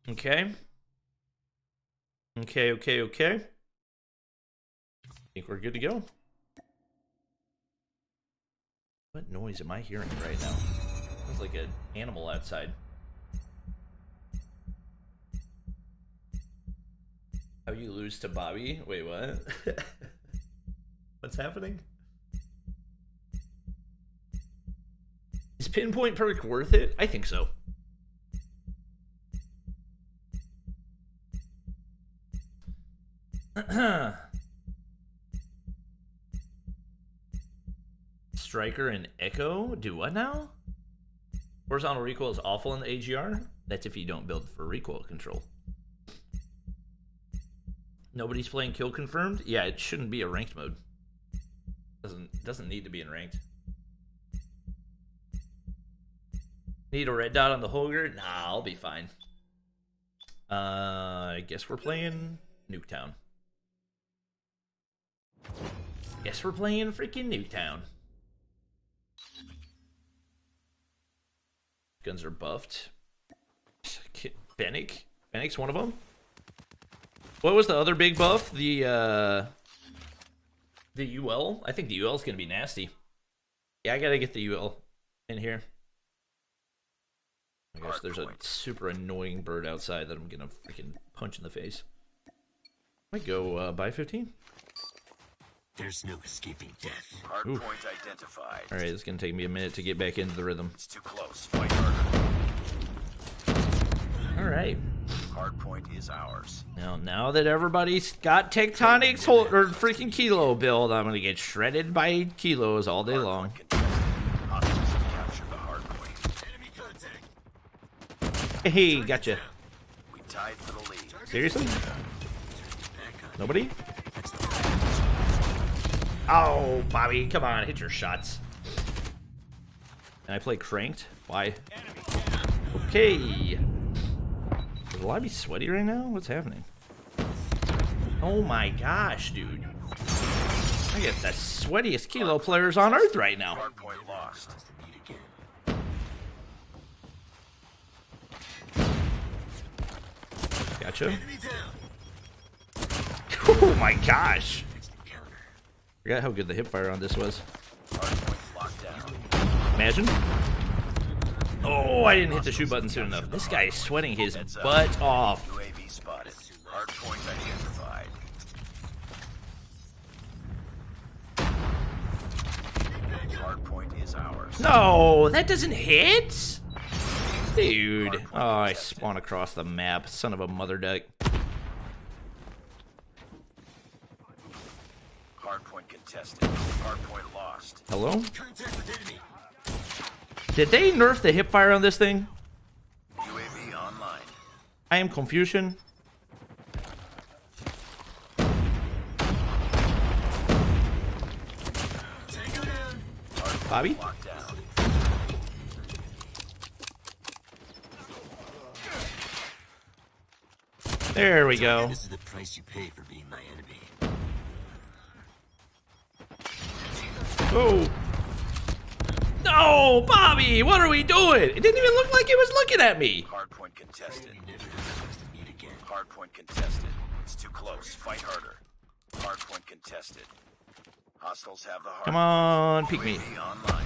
Okay. Okay. I think we're good to go. What noise am I hearing right now? Sounds like an animal outside. How you lose to Bobby? Wait, what? What's happening? Is pinpoint perk worth it? I think so. Striker and Echo? Do what now? Horizontal recoil is awful in the AGR? That's if you don't build for recoil control. Nobody's playing kill confirmed? Yeah, it shouldn't be a ranked mode. Doesn't need to be in ranked. Need a red dot on the Holger? Nah, I'll be fine. I guess we're playing Nuketown. Guess we're playing freaking Nuketown. Guns are buffed. Fennec? Fennec's one of them? What was the other big buff? The UL? I think the UL is going to be nasty. Yeah, I got to get the UL in here. I guess there's a super annoying bird outside that I'm going to freaking punch in the face. Might go buy 15. There's no escaping death. Hardpoint identified. All right, it's going to take me a minute to get back into the rhythm. It's too close. Fight harder. All right. Hardpoint is ours. Now that everybody's got Tectonics or freaking Kilo build, I'm going to get shredded by Kilos all day long. Hostiles have captured the hardpoint. Enemy contact. Hey, gotcha. We tied for the lead. Seriously? Nobody? Oh, Bobby, come on, hit your shots. And I play cranked? Why? Okay. Is the lobby sweaty right now? What's happening? Oh my gosh, dude. I get the sweatiest Kilo players on Earth right now. Hardpoint lost. Gotcha. Oh my gosh. Forgot how good the hipfire on this was. Hardpoint locked Imagine. Oh, I didn't hit the shoot button soon enough. This guy is sweating his butt off. UAV spotted. Hardpoint identified. Hardpoint is ours. No, that doesn't hit? Dude. Oh, I spawned across the map. Son of a mother duck. Hardpoint contested. Hardpoint lost. Hello? Contact with enemy. Did they nerf the hipfire on this thing? UAV online. I am confusion. Tango down. Hardpoint Bobby? locked down. There we go. This is the price you pay for being my enemy. Oh. No, Bobby, what are we doing? It didn't even look like he was looking at me. Hardpoint contested. We never supposed to meet again. Hardpoint contested. It's too close. Fight harder. Hardpoint contested. Hostiles have the hardpoint. Come on, peek me. UAV online.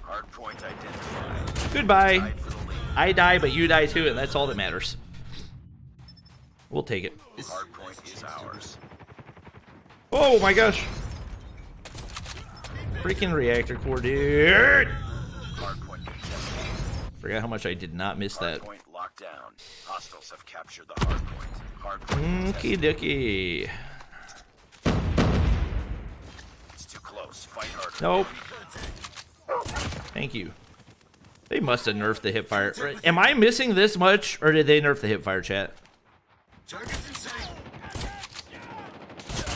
Hardpoint identified. Goodbye. Tied for the lead. I die, but you die too, and that's all that matters. We'll take it. Hardpoint is ours. Oh my gosh. Freaking reactor core, dude. Hardpoint contested. Forgot how much I did not miss that. Hardpoint locked down. Hostiles have captured the hardpoint. Hardpoint Okie contested. dokie. It's too close. Fight harder. Nope. Thank you. They must have nerfed the hipfire. Am I missing this much, or did they nerf the hipfire, chat? Target's in sight.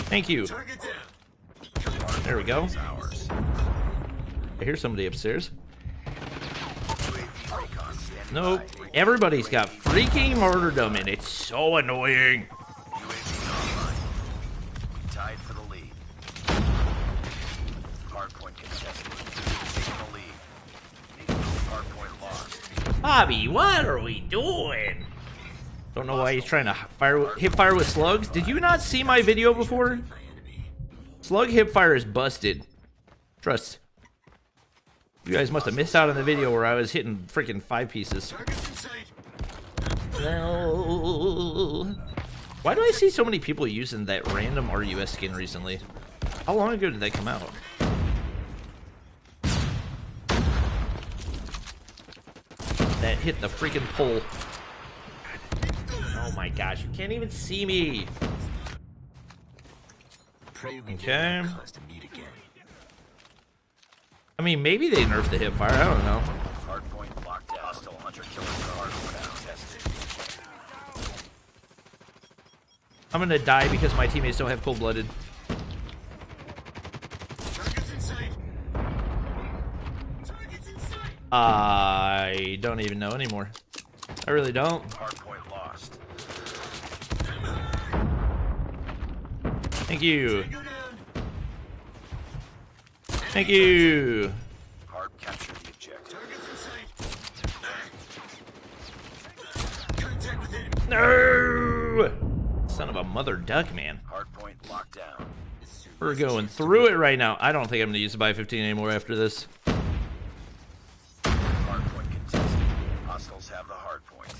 Thank you. Target down. There we go. It's ours. I hear somebody upstairs. UAV recon standing Nope. by. Everybody's got freaking martyrdom, and it's so annoying. UAV online. Tied for the lead. Hardpoint contested. Taking the lead. Hardpoint lost. Bobby, what are we doing? Don't know why he's trying to hip fire with slugs. Did you not see my video before? My enemy. Slug hip fire is busted. Trust. You guys must have missed out on the video where I was hitting freaking 5 pieces. Target's in sight. No. Why do I see so many people using that random RUS skin recently? How long ago did that come out? That hit the freaking pole. Oh my gosh, you can't even see me. Pray we Okay. never cause to meet again. I mean, maybe they nerfed the hip fire. I don't know. Hardpoint locked down. Hostile hunter killer hardpoint contested. I'm gonna die because my teammates don't have cold-blooded. Target's in sight. Target's in sight. I don't even know anymore. I really don't. Hardpoint lost. Thank you. Tango down. Thank you. Hard capture the objective. Target's in sight. Contact with enemy. No! Son of a mother duck, man. Hardpoint locked down. We're going through it right now. I don't think I'm gonna use the buy 15 anymore after this. Hardpoint contested. Hostiles have the hardpoint.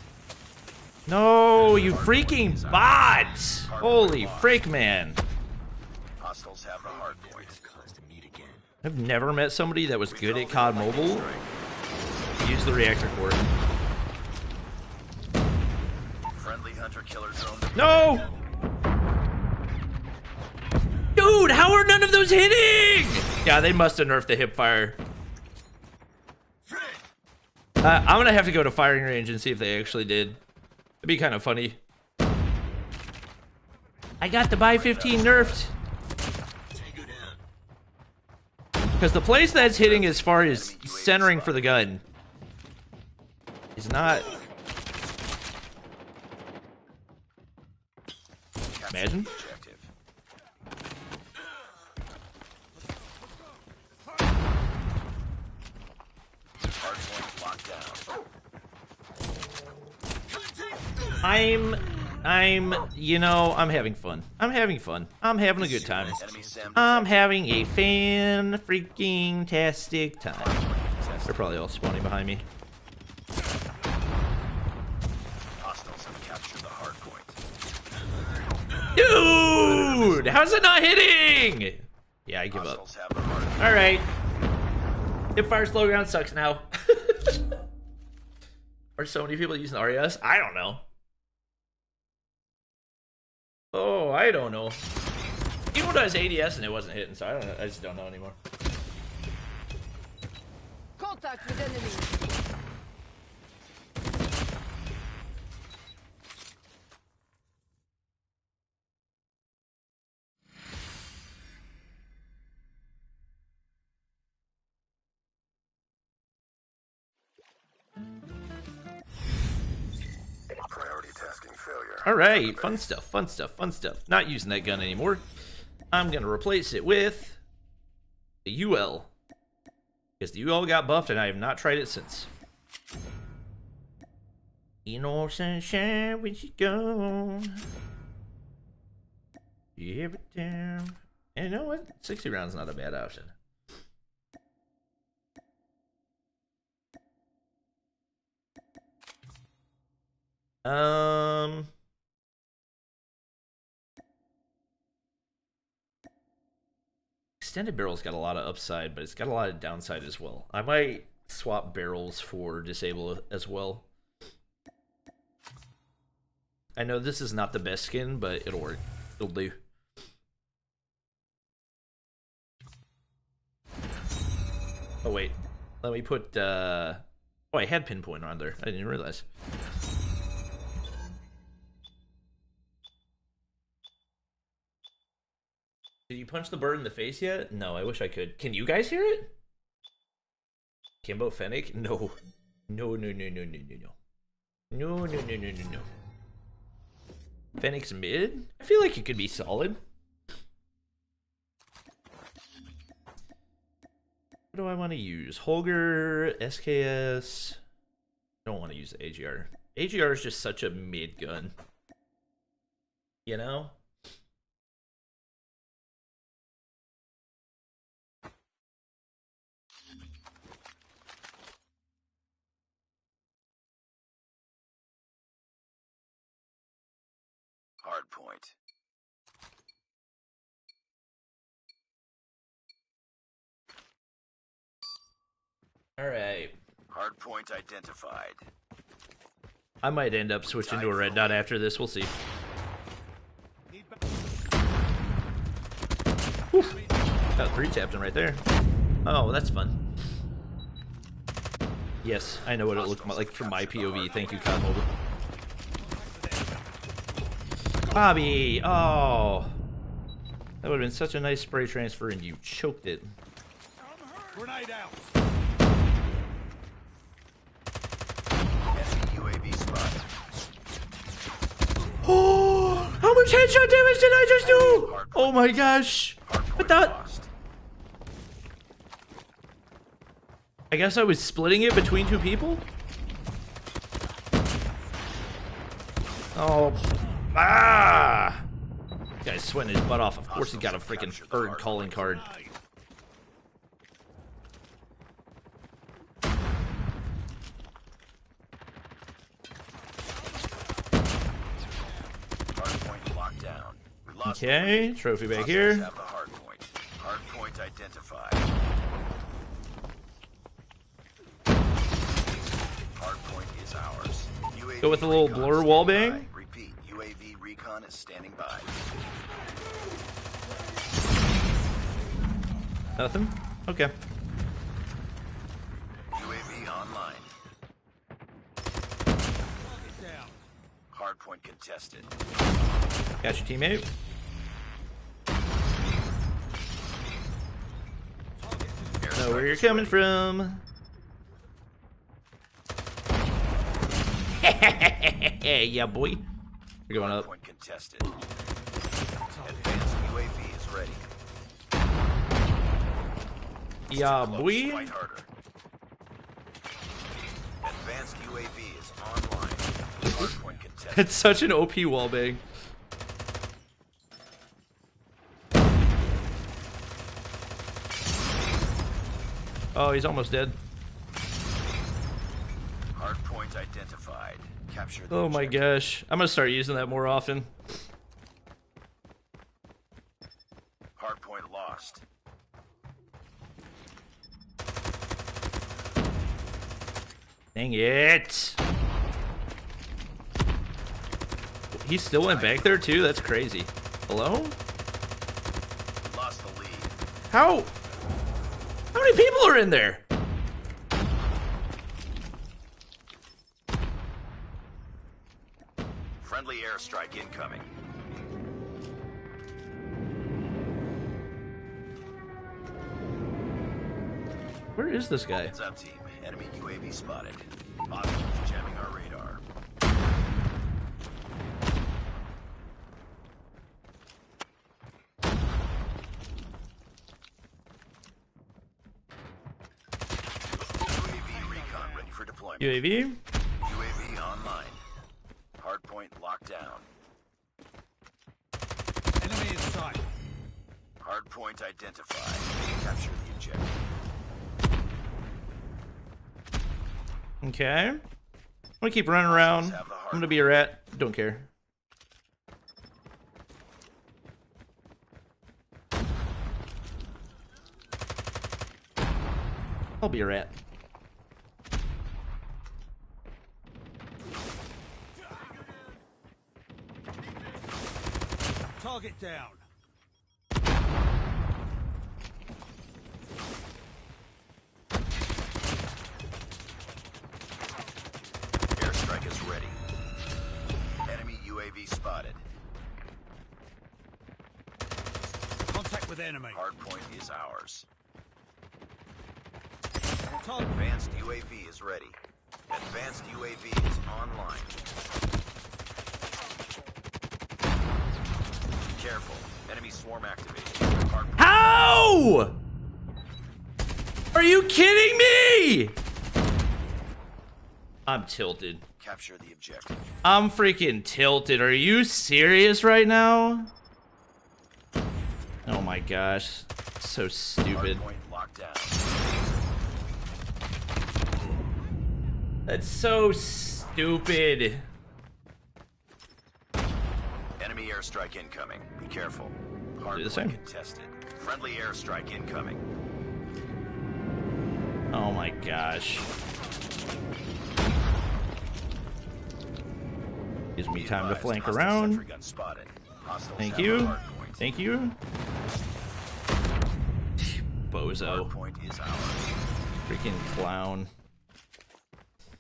No, you freaking bots! Holy frick, man. Hostiles have the hardpoint. Cause to meet again. I've never met somebody that was good at COD Mobile. Use the reactor core. Friendly hunter killer drone. No! Dude, how are none of those hitting? Yeah, they must have nerfed the hip fire. Fred. I'm gonna have to go to firing range and see if they actually did. It'd be kind of funny. I got the buy 15 nerfed. Tango down. Because the place that's hitting as far as centering for the gun is not... Imagine. Objective. Hardpoint locked down. I'm having fun. I'm having fun. I'm having a good time. Enemy SAM I'm having a fan-freaking-tastic time. contested. They're probably all spawning behind me. Hostiles have captured the hard point. Dude, how's it not hitting? Yeah, I give up. Hostiles have the hard point. All right. Hipfire slow ground sucks now. Are so many people using RES? I don't know. Oh, I don't know. Even though it was ADS and it wasn't hitting, so I don't know. I just don't know anymore. Contact with enemy. Priority tasking failure. All right, fun stuff, fun stuff, fun stuff. Not using that gun anymore. I'm gonna replace it with the UL, because the UL got buffed and I have not tried it since. You know, sunshine when she's gone. Every time. And you know what? 60 rounds not a bad option. Extended barrel's got a lot of upside, but it's got a lot of downside as well. I might swap barrels for disable as well. I know this is not the best skin, but it'll work. It'll do. Oh wait, let me put oh, I had pinpoint on there. I didn't realize. Did you punch the bird in the face yet? No, I wish I could. Can you guys hear it? Kimbo Fennec? No. No, no, no, no, no, no, no. No, no, no, no, no, no. Fennec's mid? I feel like it could be solid. What do I want to use? Holger, SKS. I don't want to use the AGR. AGR is just such a mid gun. You know? Hard point. All right. Hard point identified. I might end up switching to a red dot after this. We'll see. Whew. Got 3 tapped right there. Oh, that's fun. Yes, I know what it looked like from my POV. Thank you, COD Mobile. Bobby! Oh! That would have been such a nice spray transfer and you choked it. Grenade out. UAV spotted. Oh! How much headshot damage did I just do? Oh my gosh! What that? I guess I was splitting it between 2 people? Oh. Ah! This guy's sweating his butt off. Of course he's got a freaking third calling card. Hardpoint locked down. We lost Okay, trophy back Hostiles here. have the hardpoint. Hardpoint identified. Hardpoint is ours. UAV Go with a little recon blur standing wallbang. by. Repeat, UAV recon is standing by. Nothing? Okay. UAV online. Hardpoint contested. Got your teammate. Know where you're coming from. Yeah, boy. We're going up. Hardpoint contested. Advanced UAV is ready. Yeah, Close, boy. fight harder. Advanced UAV is online. Hardpoint contested. It's such an OP wallbang. Oh, he's almost dead. Hardpoint identified. Capture the Oh my objective. gosh. I'm gonna start using that more often. Hardpoint lost. Dang it. He still went back there too? That's crazy. Hello? Lost the lead. How many people are in there? Friendly airstrike incoming. Where is this guy? Heads up, team. Enemy UAV spotted. Hostiles jamming our radar. UAV recon ready for deployment. UAV? UAV online. Hardpoint locked down. Enemy in sight. Hardpoint identified. Capture the objective. Okay. I'm gonna keep running around. I'm gonna be a rat. Don't care. I'll be a rat. Target down. Airstrike is ready. Enemy UAV spotted. Contact with enemy. Hardpoint is ours. Target. Advanced UAV is ready. Advanced UAV is online. Careful. Enemy swarm activated. Hardpoint How? Are you kidding me? I'm tilted. capture the objective. I'm freaking tilted. Are you serious right now? Oh my gosh. So stupid. Hardpoint locked down. That's so stupid. Enemy airstrike incoming. Be careful. Do the same. Hardpoint contested. Friendly airstrike incoming. Oh my gosh. Gives me Be time to advised, flank hostile around. sentry gun spotted. Hostiles Thank have you. the hardpoint. Thank you. Bozo. Hardpoint is ours. Freaking clown.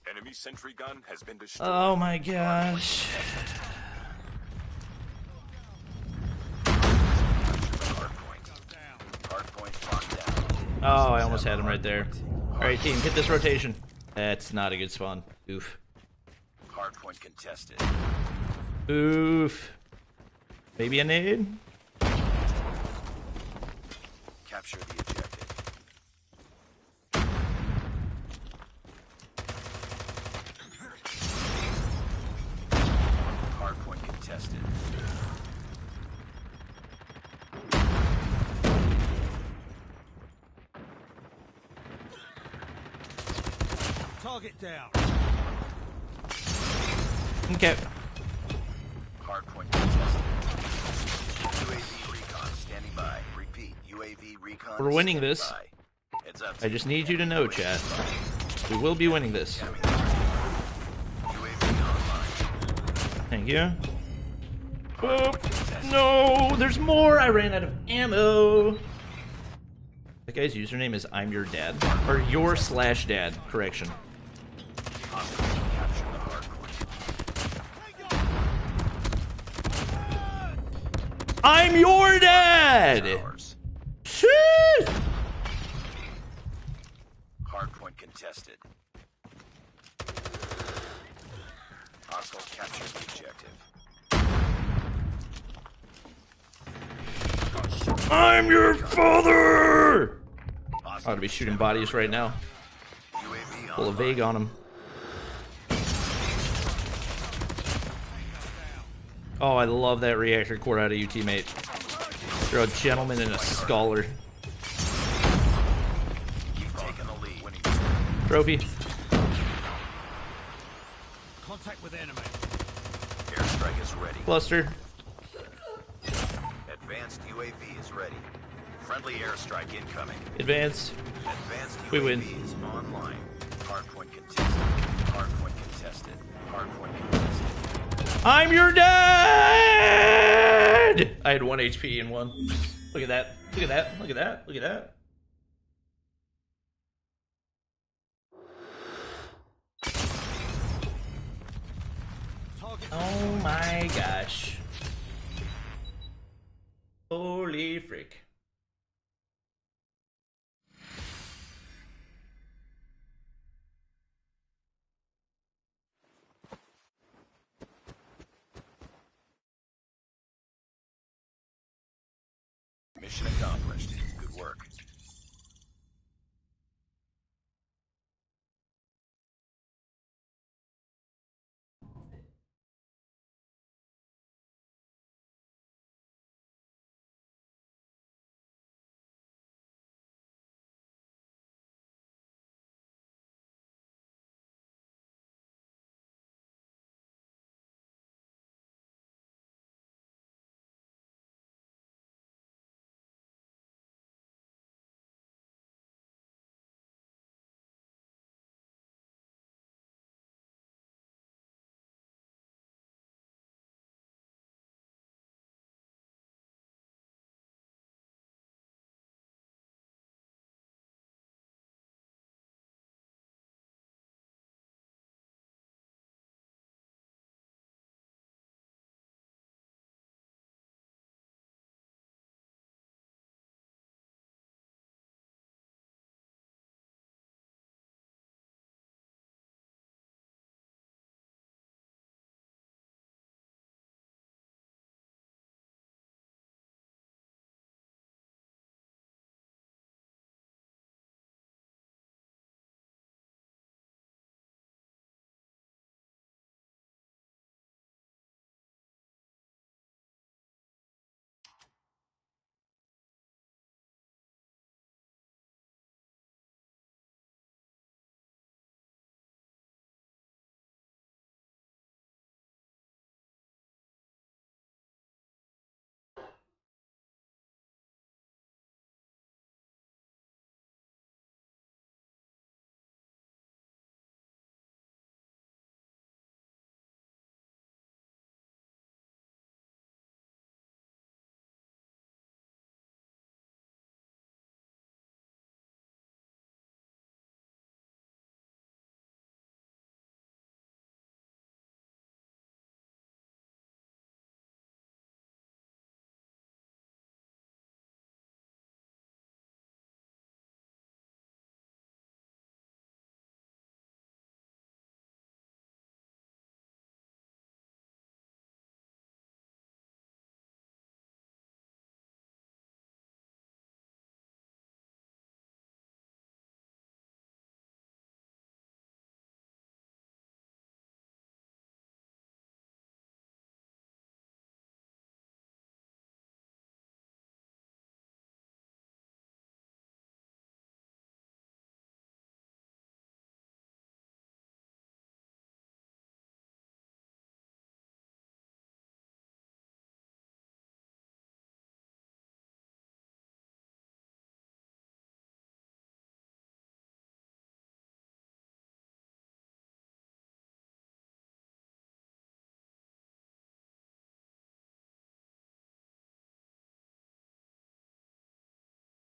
Enemy sentry gun has been destroyed. Oh my gosh. Hardpoint. Hardpoint locked down. Oh, I almost had him right there. Alright, team, hit this rotation. That's not a good spawn. Oof. Hardpoint contested. Oof. Maybe a nade? Capture the objective. Hardpoint contested. Target down. Okay. Hardpoint contested. UAV recon standing by. Repeat. UAV recon. We're winning standing this. by. Heads up. I just need you to know, chat. We will be winning this. UAV online. Thank you. Oh, no, there's more. I ran out of ammo. That guy's username is I'm your dad. Or your slash dad. Correction. Hostiles capture the hardpoint. I'm your dad! Ours. Sheesh! Hardpoint contested. Hostiles capture the objective. I'm your father! I Hostiles ought to be shooting bodies right now. UAV Pull a online. vague on him. Oh, I love that reactor core out of you, teammate. You're a gentleman and a scholar. You've taken the lead. Winning. Trophy. Contact with enemy. Airstrike is ready. Cluster. Advanced UAV is ready. Friendly airstrike incoming. Advance. Advanced We UAV win. is online. Hardpoint contested. Hardpoint contested. Hardpoint contested. I'm your dad! I had 1 HP in one. Look at that. Look at that. Look at that. Look at that. Oh my gosh. Holy frick. Mission accomplished. Good work.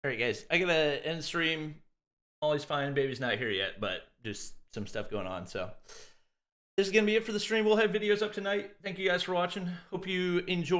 All right, guys. I gotta end stream. Always fine. Baby's not here yet, but just some stuff going on. So this is gonna be it for the stream. We'll have videos up tonight. Thank you guys for watching. Hope you enjoy.